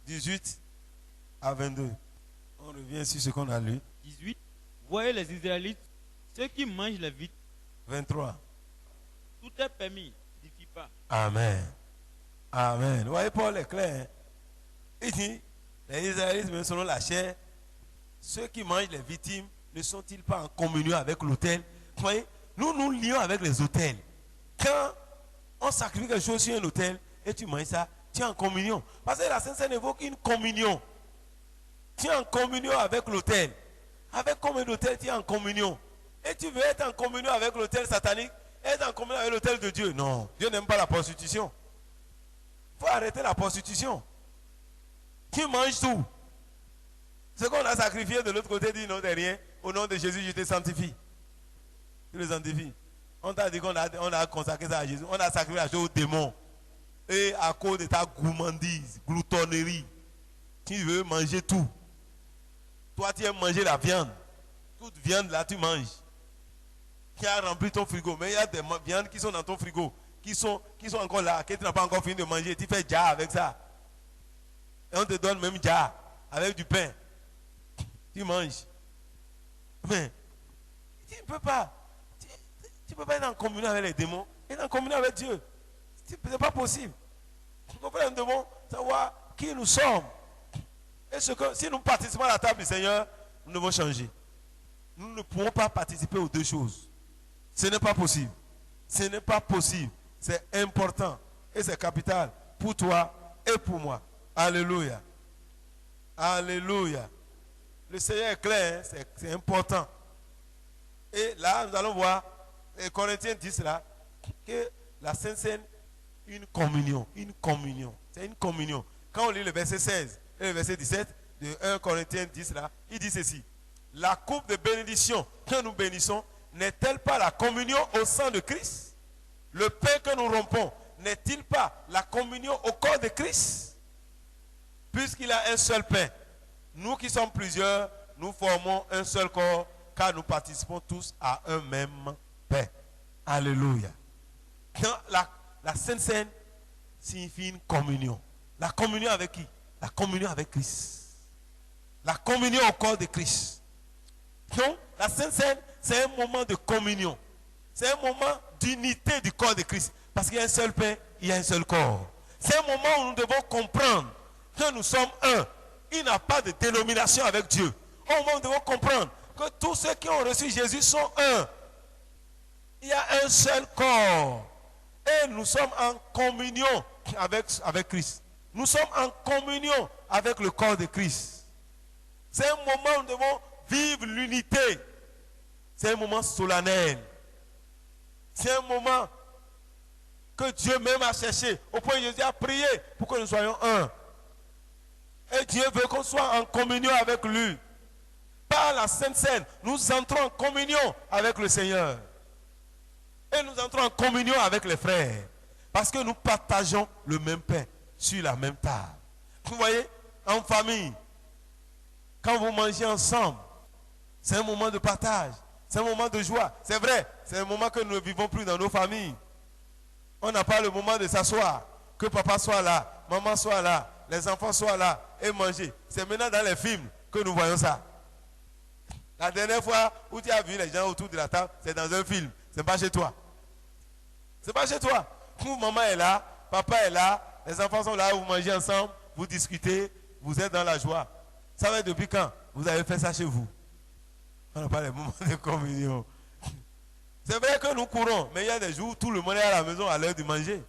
18 à 22. On revient sur ce qu'on a lu. 18. Voyez les Israélites, ceux qui mangent les vites. 23. Tout est permis, n'édifie pas. Amen. Amen. Vous voyez, Paul est clair. Hein? Il dit, les Israélites, même selon la chair, ceux qui mangent les victimes, ne sont-ils pas en communion avec l'autel? Vous voyez, nous nous lions avec les autels. Quand on sacrifie quelque chose sur un autel et tu manges ça, Tu es en communion. Parce que la Sainte Seine évoque une communion. Tu es en communion avec l'autel. Avec combien d'autels tu es en communion? Et tu veux être en communion avec l'autel satanique? Être en communion avec l'autel de Dieu? Non, Dieu n'aime pas la prostitution. Il faut arrêter la prostitution. Tu manges tout. Ce qu'on a sacrifié de l'autre côté dit non, t'es rien. Au nom de Jésus, je te sanctifie. Tu le sanctifies. On t'a dit qu'on a consacré ça à Jésus. On a sacrifié la chose aux démons. Et à cause de ta gourmandise, gloutonnerie, tu veux manger tout. Toi, tu aimes manger la viande. Toute viande là, tu manges. Qui a rempli ton frigo. Mais il y a des viandes qui sont dans ton frigo, qui sont encore là, que tu n'as pas encore fini de manger. Tu fais jar avec ça. Et on te donne même jar avec du pain. Tu manges. Mais tu ne peux pas. Tu ne peux pas être en communion avec les démons et en communion avec Dieu. Ce n'est pas possible. Nous devons savoir qui nous sommes. Et si nous participons à la table du Seigneur, nous devons changer. Nous ne pouvons pas participer aux deux choses. Ce n'est pas possible. Ce n'est pas possible. C'est important et c'est capital pour toi et pour moi. Alléluia. Alléluia. Le Seigneur est clair, hein? C'est important. Et là, nous allons voir, les Corinthiens disent là, que la Sainte Seine, une communion. C'est une communion. Quand on lit le verset 16 et le verset 17 de 1 Corinthiens 10 là, il dit ceci. La coupe de bénédiction que nous bénissons n'est-elle pas la communion au sang de Christ? Le pain que nous rompons n'est-il pas la communion au corps de Christ? Puisqu'il a un seul pain, nous qui sommes plusieurs, nous formons un seul corps, car nous participons tous à un même pain. Alléluia. La Sainte Seine signifie une communion. La communion avec qui? La communion avec Christ. La communion au corps de Christ. Donc, la Sainte Seine, c'est un moment de communion. C'est un moment d'unité du corps de Christ. Parce qu'il y a un seul pain, il y a un seul corps. C'est un moment où nous devons comprendre que nous sommes un. Il n'y a pas de dénomination avec Dieu. Au moment où nous devons comprendre que tous ceux qui ont reçu Jésus sont un. Il y a un seul corps. Et nous sommes en communion avec Christ. Nous sommes en communion avec le corps de Christ. C'est un moment où nous devons vivre l'unité. C'est un moment solennel. C'est un moment que Dieu même a cherché. Au point où Jésus a prié pour que nous soyons un. Et Dieu veut qu'on soit en communion avec lui. Par la Sainte Seine, nous entrons en communion avec le Seigneur. Et nous entrons en communion avec les frères. Parce que nous partageons le même pain sur la même table. Vous voyez, en famille, quand vous mangez ensemble, c'est un moment de partage. C'est un moment de joie. C'est vrai, c'est un moment que nous ne vivons plus dans nos familles. On n'a pas le moment de s'asseoir. Que papa soit là, maman soit là, les enfants soient là et manger. C'est maintenant dans les films que nous voyons ça. La dernière fois où tu as vu les gens autour de la table, c'est dans un film. C'est pas chez toi. C'est pas chez toi. Où maman est là, papa est là, les enfants sont là, vous mangez ensemble, vous discutez, vous êtes dans la joie. Ça va être depuis quand vous avez fait ça chez vous? On n'a pas les moments de communion. C'est vrai que nous courons, mais il y a des jours où tout le monde est à la maison à l'heure de manger,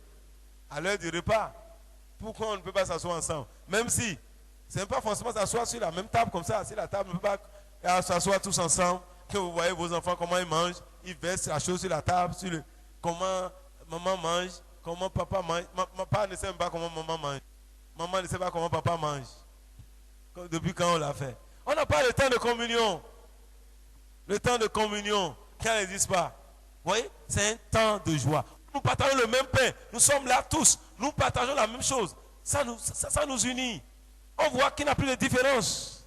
à l'heure du repas. Pourquoi on ne peut pas s'asseoir ensemble? Même si, ce n'est pas forcément s'asseoir sur la même table comme ça. Si la table ne peut pas s'asseoir tous ensemble, que vous voyez vos enfants comment ils mangent, ils versent la chose sur la table, comment maman mange, comment papa mange. Papa ne sait même pas comment maman mange. Maman ne sait pas comment papa mange. Depuis quand on l'a fait? On n'a pas le temps de communion. Le temps de communion, quand il n'existe pas. Vous voyez, c'est un temps de joie. Nous partageons le même pain. Nous sommes là tous. Nous partageons la même chose. Ça nous unit. On voit qu'il n'y a plus de différence.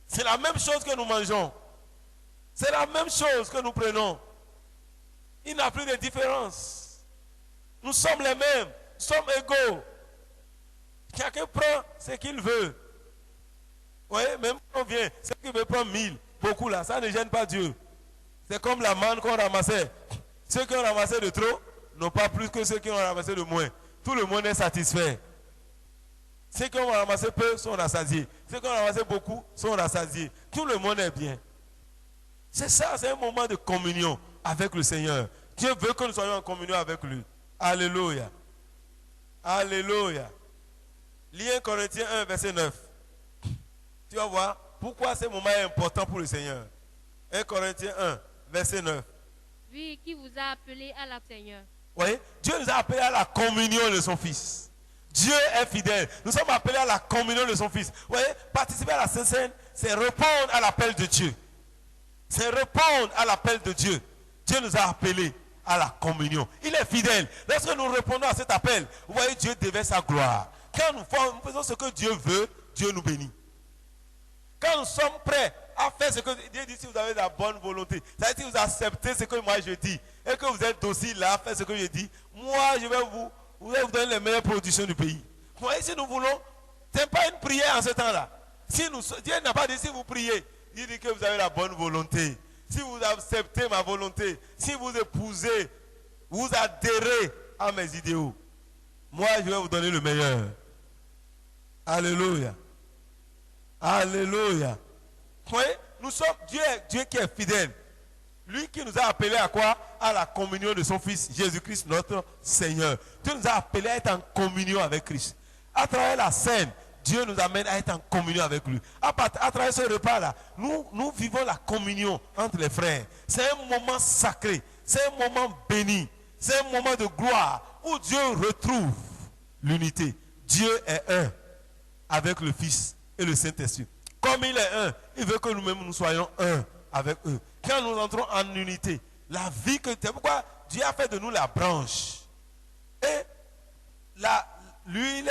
C'est la même chose que nous mangeons. C'est la même chose que nous prenons. Il n'y a plus de différence. Nous sommes les mêmes. Nous sommes égaux. Chacun prend ce qu'il veut. Vous voyez, même quand on vient, ceux qui veulent prendre 1000, beaucoup là, ça ne gêne pas Dieu. C'est comme la manne qu'on ramassait. Ceux qui ont ramassé de trop n'ont pas plus que ceux qui ont ramassé de moins. Tout le monde est satisfait. Ceux qui ont ramassé peu sont rassasiés. Ceux qui ont ramassé beaucoup sont rassasiés. Tout le monde est bien. C'est ça, c'est un moment de communion avec le Seigneur. Dieu veut que nous soyons en communion avec lui. Alléluia. Alléluia. Lis 1 Corinthiens 1, verset 9. Tu vas voir pourquoi ce moment est important pour le Seigneur. 1 Corinthiens 1, verset 9. Lui qui vous a appelé à la Seigneur. Vous voyez, Dieu nous a appelés à la communion de son Fils. Dieu est fidèle. Nous sommes appelés à la communion de son Fils. Vous voyez, participer à la Sainte Seine, c'est répondre à l'appel de Dieu. C'est répondre à l'appel de Dieu. Dieu nous a appelés à la communion. Il est fidèle. Lorsque nous répondons à cet appel, vous voyez, Dieu déverse sa gloire. Quand nous faisons ce que Dieu veut, Dieu nous bénit. Quand nous sommes prêts à faire ce que Dieu dit, si vous avez la bonne volonté, c'est-à-dire si vous acceptez ce que moi je dis, et que vous êtes aussi là à faire ce que je dis, moi je vais vous donner les meilleures productions du pays. Vous voyez, si nous voulons, ce n'est pas une prière en ce temps-là. Dieu n'a pas dit si vous priez, il dit que vous avez la bonne volonté. Si vous acceptez ma volonté, si vous épousez, vous adhérez à mes idéaux, moi je vais vous donner le meilleur. Alléluia. Alléluia. Vous voyez, nous sommes Dieu qui est fidèle. Lui qui nous a appelés à quoi? À la communion de son Fils, Jésus-Christ, notre Seigneur. Dieu nous a appelés à être en communion avec Christ. À travers la scène, Dieu nous amène à être en communion avec lui. À travers ce repas-là, nous vivons la communion entre les frères. C'est un moment sacré. C'est un moment béni. C'est un moment de gloire où Dieu retrouve l'unité. Dieu est un avec le Fils et le Saint-Esprit. Comme il est un, il veut que nous-mêmes nous soyons un avec eux. Quand nous entrons en unité, la vie que... C'est pourquoi Dieu a fait de nous la branche. Et lui,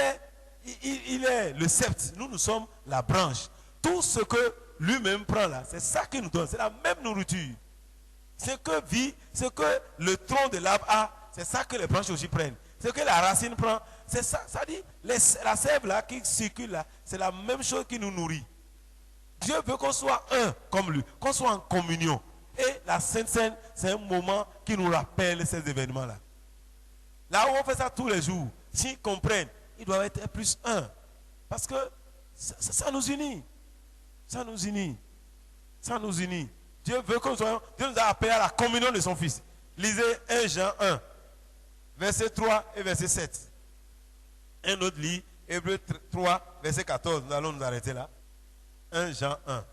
il est le sceptre. Nous sommes la branche. Tout ce que lui-même prend là, c'est ça qu'il nous donne. C'est la même nourriture. Ce que le tronc de l'arbre a, c'est ça que les branches aussi prennent. Ce que la racine prend, c'est ça. Ça dit, la sève là qui circule là, c'est la même chose qui nous nourrit. Dieu veut qu'on soit un comme lui, qu'on soit en communion. Et la Sainte Seine, c'est un moment qui nous rappelle ces événements-là. Là où on fait ça tous les jours, s'ils comprennent, ils doivent être plus un. Parce que ça nous unit. Ça nous unit. Ça nous unit. Dieu veut que nous soyons. Dieu nous a appelés à la communion de son Fils. Lisez 1 Jean 1, verset 3 et verset 7. Un autre lit, Hébreux 3, verset 14. Nous allons nous arrêter là. 1 Jean 1.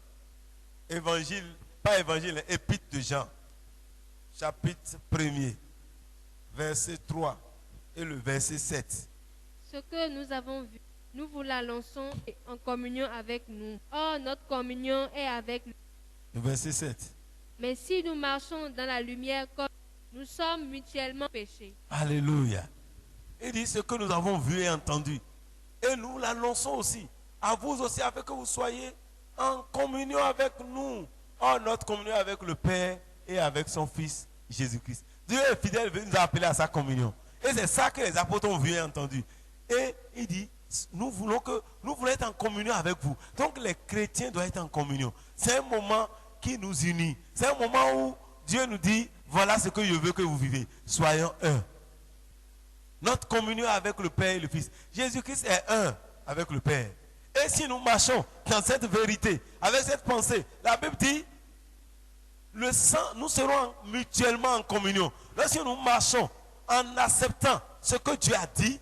Évangile, pas évangile, épître de Jean. Chapitre 1er, verset 3 et le verset 7. Ce que nous avons vu, nous vous l'annonçons en communion avec nous. Or, notre communion est avec lui. Verset 7. Mais si nous marchons dans la lumière comme nous sommes mutuellement péchés. Alléluia. Il dit ce que nous avons vu et entendu. Et nous l'annonçons aussi. À vous aussi, afin que vous soyez en communion avec nous. Or, notre communion avec le Père et avec son Fils Jésus-Christ. Dieu est fidèle, il nous a appelés à sa communion. Et c'est ça que les apôtres ont vu et entendu. Et il dit, nous voulons être en communion avec vous. Donc les chrétiens doivent être en communion. C'est un moment qui nous unit. C'est un moment où Dieu nous dit, voilà ce que je veux que vous vivez. Soyons un. Notre communion avec le Père et le Fils. Jésus-Christ est un avec le Père. Et si nous marchons dans cette vérité, avec cette pensée, la Bible dit, le sang, nous serons mutuellement en communion. Lorsque nous marchons en acceptant ce que Dieu a dit,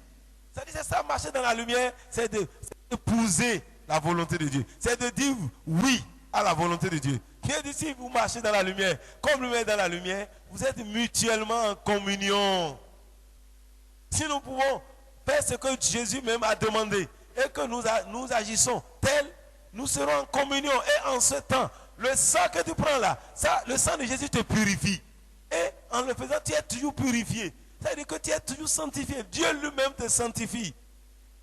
c'est ça, marcher dans la lumière, c'est d'épouser la volonté de Dieu. C'est de dire oui à la volonté de Dieu. Dieu dit, si vous marchez dans la lumière, comme lui est dans la lumière, vous êtes mutuellement en communion. Si nous pouvons faire ce que Jésus même a demandé et que nous agissons tel, nous serons en communion. Et en ce temps, le sang que tu prends là, le sang de Jésus te purifie. Et en le faisant, tu es toujours purifié. C'est-à-dire que tu es toujours sanctifié. Dieu lui-même te sanctifie.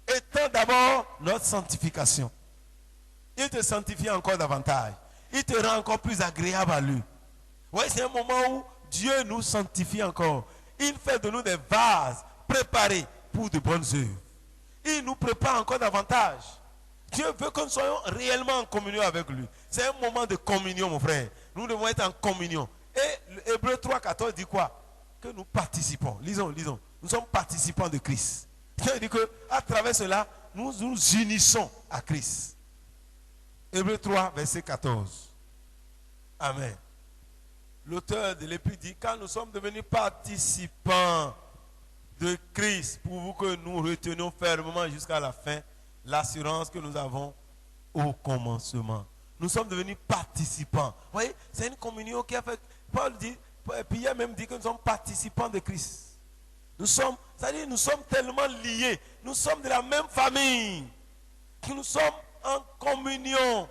Étant d'abord notre sanctification. Il te sanctifie encore davantage. Il te rend encore plus agréable à lui. Oui, c'est un moment où Dieu nous sanctifie encore. Il fait de nous des vases préparés pour de bonnes œuvres. Il nous prépare encore davantage. Dieu veut que nous soyons réellement en communion avec lui. C'est un moment de communion, mon frère. Nous devons être en communion. Et Hébreux 3, 14 dit quoi? Que nous participons. Lisons. Nous sommes participants de Christ. Dieu dit qu'à travers cela, nous nous unissons à Christ. Hébreux 3, verset 14. Amen. L'auteur de l'Épître dit, quand nous sommes devenus participants de Christ, pour vous que nous retenions fermement jusqu'à la fin, l'assurance que nous avons au commencement. Nous sommes devenus participants. Vous voyez, c'est une communion qui a fait. Paul dit, Pierre même dit que nous sommes participants de Christ. Nous sommes, c'est-à-dire nous sommes tellement liés. Nous sommes de la même famille. Que nous sommes en communion.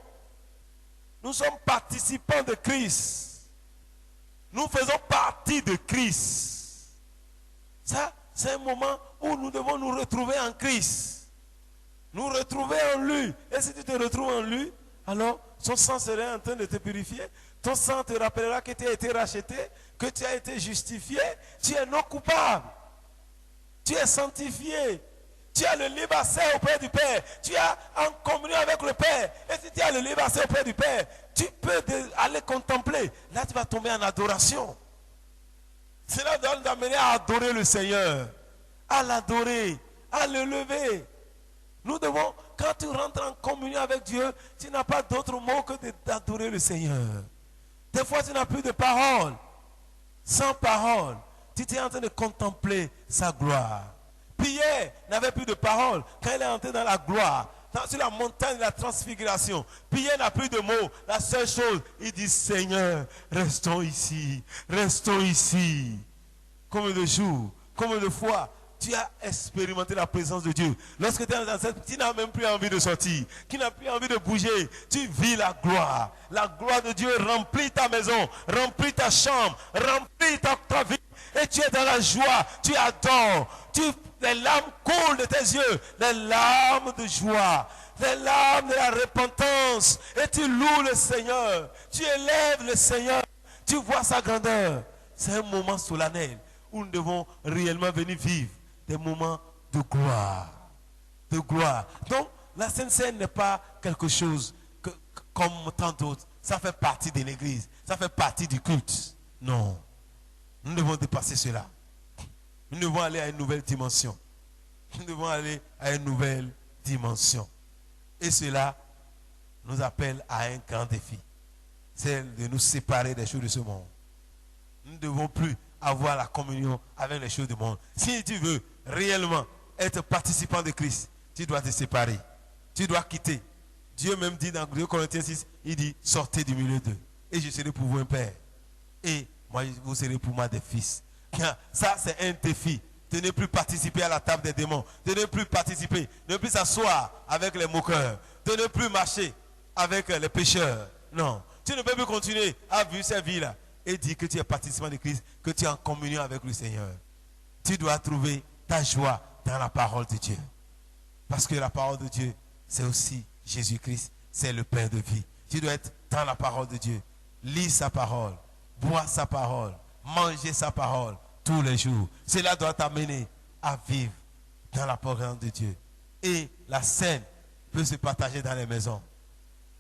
Nous sommes participants de Christ. Nous faisons partie de Christ. Ça, c'est un moment où nous devons nous retrouver en Christ. Nous retrouver en lui. Et si tu te retrouves en lui, alors son sang serait en train de te purifier. Ton sang te rappellera que tu as été racheté, que tu as été justifié. Tu es non coupable. Tu es sanctifié. Tu as le libre accès auprès du Père. Tu es en communion avec le Père. Et si tu as le libre accès auprès du Père, tu peux aller contempler. Là, tu vas tomber en adoration. Cela doit nous amener à adorer le Seigneur, à l'adorer, à le lever. Nous devons, quand tu rentres en communion avec Dieu, tu n'as pas d'autre mot que d'adorer le Seigneur. Des fois, tu n'as plus de paroles. Sans parole, tu es en train de contempler sa gloire. Pierre n'avait plus de paroles quand il est entré dans la gloire, sur la montagne de la transfiguration. Pierre n'a plus de mots. La seule chose, il dit, Seigneur, restons ici. Restons ici. Combien de jours, combien de fois tu as expérimenté la présence de Dieu. Lorsque tu es dans cette, tu n'as même plus envie de sortir, tu n'as plus envie de bouger. Tu vis la gloire. La gloire de Dieu remplit ta maison, remplit ta chambre, remplit ta vie. Et tu es dans la joie, tu adores. Les larmes coulent de tes yeux, les larmes de joie, les larmes de la repentance. Et tu loues le Seigneur, tu élèves le Seigneur, tu vois sa grandeur. C'est un moment solennel où nous devons réellement venir vivre des moments de gloire. De gloire. Donc, la Sainte Seine n'est pas quelque chose comme tant d'autres. Ça fait partie de l'Église. Ça fait partie du culte. Non. Nous devons dépasser cela. Nous devons aller à une nouvelle dimension. Nous devons aller à une nouvelle dimension. Et cela nous appelle à un grand défi. C'est de nous séparer des choses de ce monde. Nous ne devons plus avoir la communion avec les choses du monde. Si tu veux réellement être participant de Christ, tu dois te séparer. Tu dois quitter. Dieu même dit dans 2 Corinthiens 6, il dit, sortez du milieu d'eux. Et je serai pour vous un père. Et moi, vous serez pour moi des fils. Ça, c'est un défi. De ne plus participer à la table des démons. De ne plus participer. De ne plus s'asseoir avec les moqueurs. De ne plus marcher avec les pécheurs. Non. Tu ne peux plus continuer à vivre cette vie-là. Et dire que tu es participant de Christ. Que tu es en communion avec le Seigneur. Tu dois trouver ta joie dans la parole de Dieu. Parce que la parole de Dieu, c'est aussi Jésus-Christ. C'est le pain de vie. Tu dois être dans la parole de Dieu. Lis sa parole. Bois sa parole. Manger sa parole tous les jours. Cela doit t'amener à vivre dans la parole de Dieu. Et la scène peut se partager dans les maisons.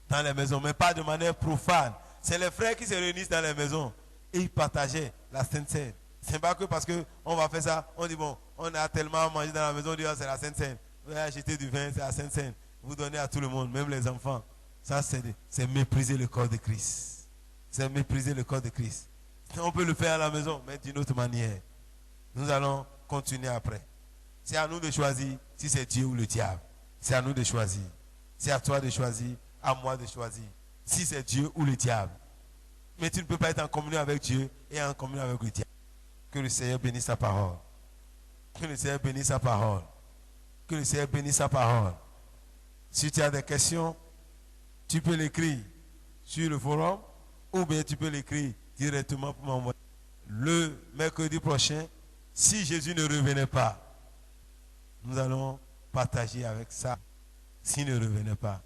Dans les maisons, mais pas de manière profane. C'est les frères qui se réunissent dans les maisons et ils partageaient la Sainte Seine. C'est pas que parce qu'on va faire ça, on dit bon, on a tellement mangé dans la maison, on dit oh, c'est la Sainte Seine. Vous allez acheter du vin, c'est la Sainte Seine. Vous donnez à tout le monde, même les enfants. Ça, c'est mépriser le corps de Christ. C'est mépriser le corps de Christ. On peut le faire à la maison, mais d'une autre manière. Nous allons continuer après. C'est à nous de choisir si c'est Dieu ou le diable. C'est à nous de choisir. C'est à toi de choisir, à moi de choisir. Si c'est Dieu ou le diable. Mais tu ne peux pas être en communion avec Dieu et en communion avec le diable. Que le Seigneur bénisse sa parole. Que le Seigneur bénisse sa parole. Que le Seigneur bénisse sa parole. Si tu as des questions, tu peux l'écrire sur le forum ou bien tu peux l'écrire directement pour m'envoyer. Le mercredi prochain, si Jésus ne revenait pas, nous allons partager avec ça. S'il ne revenait pas,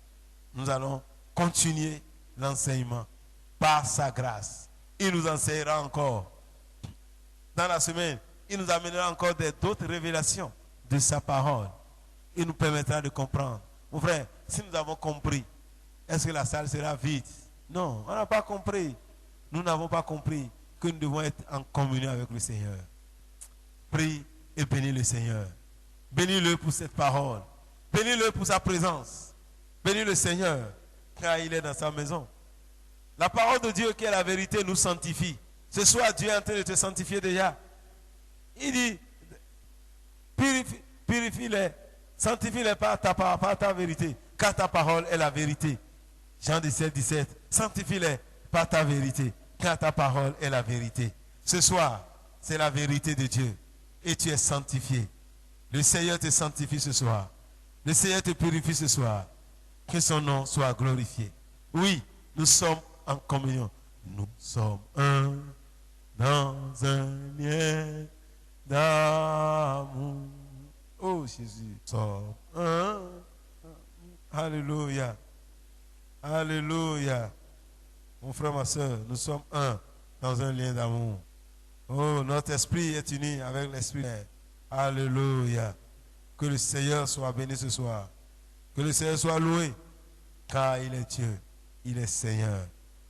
nous allons continuer l'enseignement par sa grâce. Il nous enseignera encore. Dans la semaine, il nous amènera encore d'autres révélations de sa parole. Il nous permettra de comprendre. Mon frère, si nous avons compris, est-ce que la salle sera vide? Non, on n'a pas compris. Nous n'avons pas compris que nous devons être en communion avec le Seigneur. Prie et bénis le Seigneur. Bénis-le pour cette parole. Bénis-le pour sa présence. Bénis le Seigneur car il est dans sa maison. La parole de Dieu qui est la vérité nous sanctifie. Ce soir, Dieu est en train de te sanctifier déjà. Il dit, purifie-les. Sanctifie-les par ta vérité, car ta parole est la vérité. Jean 17, 17. Sanctifie-les par ta vérité, car ta parole est la vérité. Ce soir, c'est la vérité de Dieu. Et tu es sanctifié. Le Seigneur te sanctifie ce soir. Le Seigneur te purifie ce soir. Que son nom soit glorifié. Oui, nous sommes en communion. Nous sommes un dans un lien d'amour. Oh Jésus, nous sommes un. Alléluia. Alléluia. Mon frère, ma soeur, nous sommes un dans un lien d'amour. Oh, notre esprit est uni avec l'esprit. Alléluia. Que le Seigneur soit béni ce soir. Que le Seigneur soit loué. Car il est Dieu. Il est Seigneur.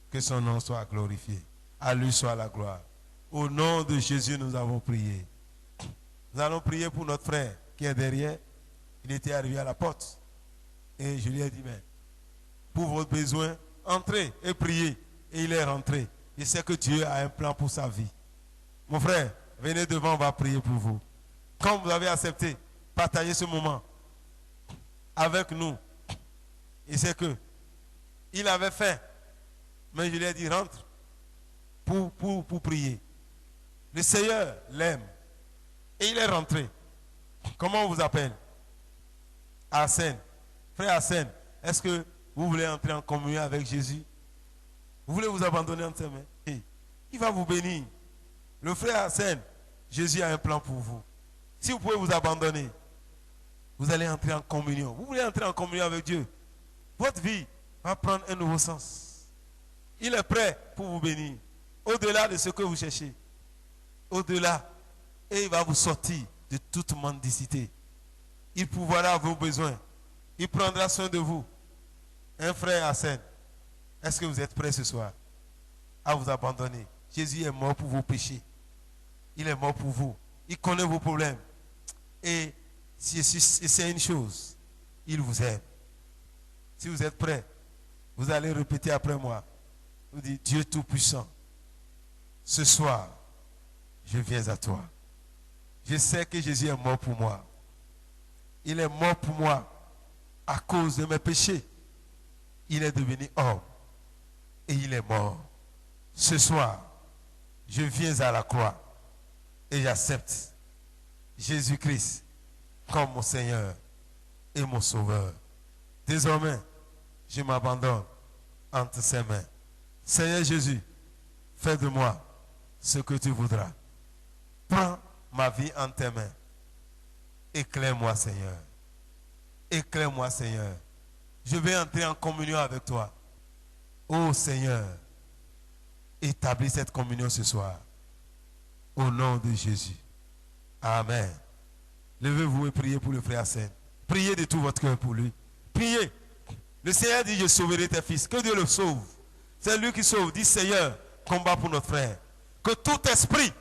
Que son nom soit glorifié. À lui soit la gloire. Au nom de Jésus, nous avons prié. Nous allons prier pour notre frère qui est derrière. Il était arrivé à la porte. Et je lui ai dit, mais pour votre besoin, entrez et priez. Et il est rentré. Il sait que Dieu a un plan pour sa vie. Mon frère, venez devant, on va prier pour vous. Comme vous avez accepté, partagez ce moment avec nous. Il sait que il avait faim. Mais je lui ai dit, rentre pour prier. Le Seigneur l'aime. Et il est rentré. Comment on vous appelle? Arsène. Frère Arsène, est-ce que vous voulez entrer en communion avec Jésus? Vous voulez vous abandonner entre ses mains? Il va vous bénir. Le frère Arsène, Jésus a un plan pour vous. Si vous pouvez vous abandonner, vous allez entrer en communion. Vous voulez entrer en communion avec Dieu? Votre vie va prendre un nouveau sens. Il est prêt pour vous bénir. Au-delà de ce que vous cherchez. Au-delà. Et il va vous sortir de toute mendicité. Il pourvoira vos besoins. Il prendra soin de vous. Un frère Arsène, est-ce que vous êtes prêts ce soir à vous abandonner? Jésus est mort pour vos péchés. Il est mort pour vous. Il connaît vos problèmes. Et c'est une chose. Il vous aime. Si vous êtes prêts, vous allez répéter après moi. Vous dites, Dieu Tout-Puissant, ce soir, je viens à toi. Je sais que Jésus est mort pour moi. Il est mort pour moi à cause de mes péchés. Il est devenu homme. Et il est mort. Ce soir, je viens à la croix et j'accepte Jésus-Christ comme mon Seigneur et mon Sauveur. Désormais, je m'abandonne entre ses mains. Seigneur Jésus, fais de moi ce que tu voudras. Prends ma vie en tes mains. Éclaire-moi, Seigneur. Éclaire-moi, Seigneur. Je vais entrer en communion avec toi. Ô Seigneur, établis cette communion ce soir. Au nom de Jésus. Amen. Levez-vous et priez pour le frère Arsène. Priez de tout votre cœur pour lui. Priez. Le Seigneur dit, je sauverai tes fils. Que Dieu le sauve. C'est lui qui sauve. Dit, Seigneur, combat pour notre frère. Que tout esprit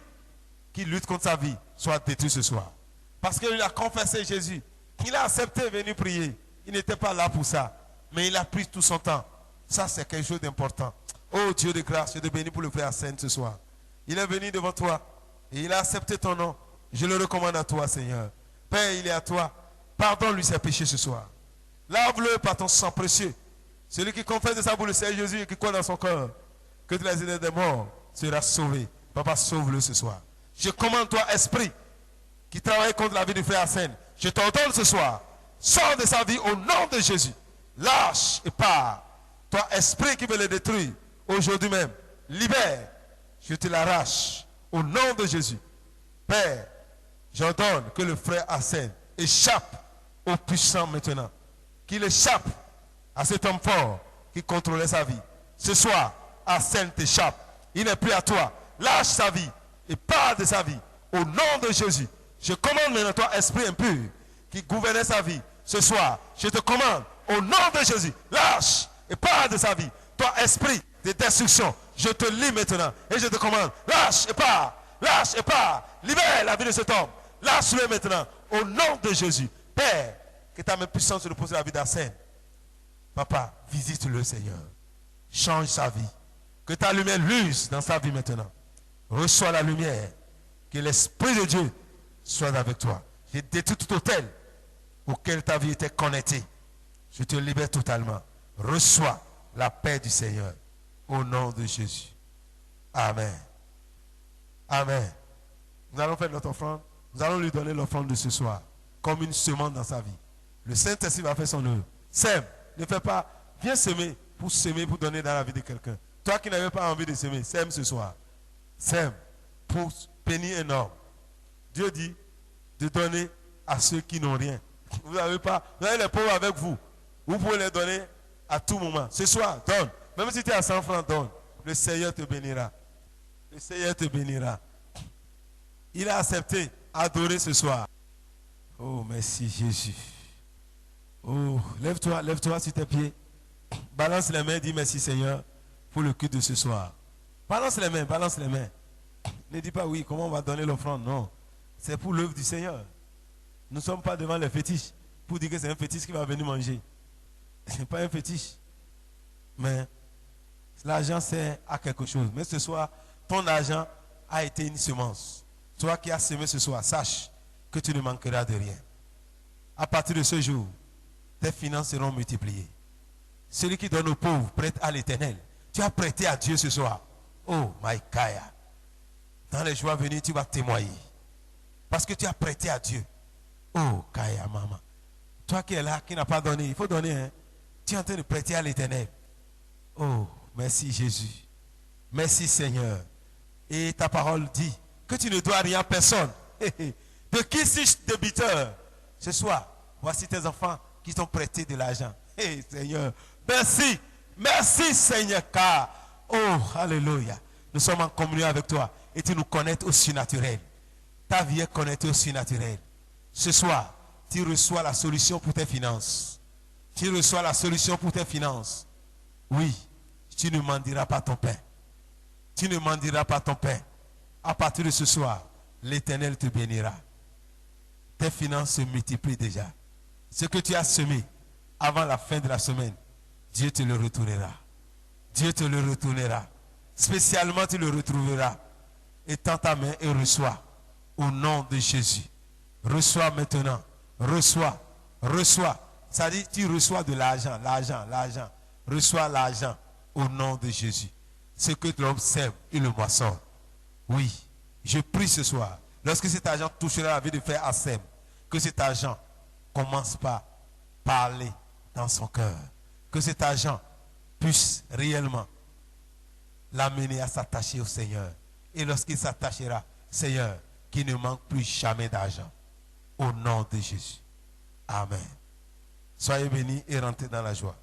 qui lutte contre sa vie soit détruit ce soir. Parce qu'il a confessé Jésus. Il a accepté de venir prier. Il n'était pas là pour ça. Mais il a pris tout son temps. Ça, c'est quelque chose d'important. Oh Dieu de grâce, je te bénis pour le frère Arsène ce soir. Il est venu devant toi. Et il a accepté ton nom. Je le recommande à toi, Seigneur. Père, il est à toi. Pardonne-lui ses péchés ce soir. Lave-le par ton sang précieux. Celui qui confesse de sa bouche le Seigneur Jésus et qui croit dans son cœur que de les idées des morts sera sauvé. Papa, sauve-le ce soir. Je commande toi, esprit, qui travaille contre la vie du frère Arsène. Je t'ordonne ce soir. Sors de sa vie au nom de Jésus. Lâche et pars. Toi, esprit qui veut le détruire, aujourd'hui même, libère. Je te l'arrache au nom de Jésus. Père, j'ordonne que le frère Arsène échappe au puissant maintenant. Qu'il échappe à cet homme fort qui contrôlait sa vie. Ce soir, Arsène t'échappe. Il n'est plus à toi. Lâche sa vie et pars de sa vie. Au nom de Jésus, je commande maintenant toi, esprit impur, qui gouvernait sa vie. Ce soir, je te commande, au nom de Jésus, lâche et pars de sa vie. Toi, esprit de destruction, je te lis maintenant et je te commande, lâche et pars. Lâche et pars. Libère la vie de cet homme. Lâche-le maintenant. Au nom de Jésus. Père, que ta main puissante se repose sur la vie d'Arsène. Papa, visite-le, Seigneur. Change sa vie. Que ta lumière luise dans sa vie maintenant. Reçois la lumière. Que l'Esprit de Dieu soit avec toi. Je détruis tout hôtel auquel ta vie était connectée, je te libère totalement. Reçois la paix du Seigneur au nom de Jésus. Amen. Amen. Nous allons faire notre offrande. Nous allons lui donner l'offrande de ce soir comme une semence dans sa vie. Le Saint-Esprit va faire son œuvre. Sème. Ne fais pas. Viens semer, pour donner dans la vie de quelqu'un. Toi qui n'avais pas envie de semer, sème ce soir. Sème pour bénir un homme. Dieu dit de donner à ceux qui n'ont rien. Vous avez les pauvres avec vous. Vous pouvez les donner à tout moment. Ce soir, donne. Même si tu es à 100 francs, donne. Le Seigneur te bénira. Le Seigneur te bénira. Il a accepté adorer ce soir. Oh, merci Jésus. Oh, lève-toi sur tes pieds. Balance les mains, dis merci Seigneur pour le culte de ce soir. Balance les mains, balance les mains. Ne dis pas oui, comment on va donner l'offrande. Non, c'est pour l'œuvre du Seigneur. Nous ne sommes pas devant les fétiches pour dire que c'est un fétiche qui va venir manger. Ce n'est pas un fétiche. Mais l'argent sert à quelque chose. Mais ce soir, ton argent a été une semence. Toi qui as semé ce soir, sache que tu ne manqueras de rien. À partir de ce jour, tes finances seront multipliées. Celui qui donne aux pauvres prête à l'Éternel. Tu as prêté à Dieu ce soir. Oh, my Kaya. Dans les jours à venir, tu vas témoigner. Parce que tu as prêté à Dieu. Oh, Kaya, maman. Toi qui es là, qui n'a pas donné, il faut donner. Hein? Tu es en train de prêter à l'Éternel. Oh, merci Jésus. Merci Seigneur. Et ta parole dit que tu ne dois rien à personne. De qui suis-je débiteur? Ce soir, voici tes enfants qui t'ont prêté de l'argent. Hey, Seigneur, merci. Merci Seigneur, car, oh, alléluia. Nous sommes en communion avec toi et tu nous connectes au surnaturel. Ta vie est connectée au surnaturel. Ce soir, tu reçois la solution pour tes finances. Tu reçois la solution pour tes finances. Oui, tu ne mendiras pas ton pain. Tu ne mendiras pas ton pain. À partir de ce soir, l'Éternel te bénira. Tes finances se multiplient déjà. Ce que tu as semé avant la fin de la semaine, Dieu te le retournera. Dieu te le retournera. Spécialement, tu le retrouveras. Étends ta main et reçois. Au nom de Jésus. Reçois maintenant. Reçois. Reçois. Ça dit, tu reçois de l'argent. L'argent. L'argent. Reçois l'argent. Au nom de Jésus. Ce que l'homme sème, il le moissonne. Oui. Je prie ce soir. Lorsque cet argent touchera la vie de frère Assem, que cet argent commence par parler dans son cœur. Que cet argent puisse réellement l'amener à s'attacher au Seigneur. Et lorsqu'il s'attachera, Seigneur, qu'il ne manque plus jamais d'argent. Au nom de Jésus. Amen. Soyez bénis et rentrez dans la joie.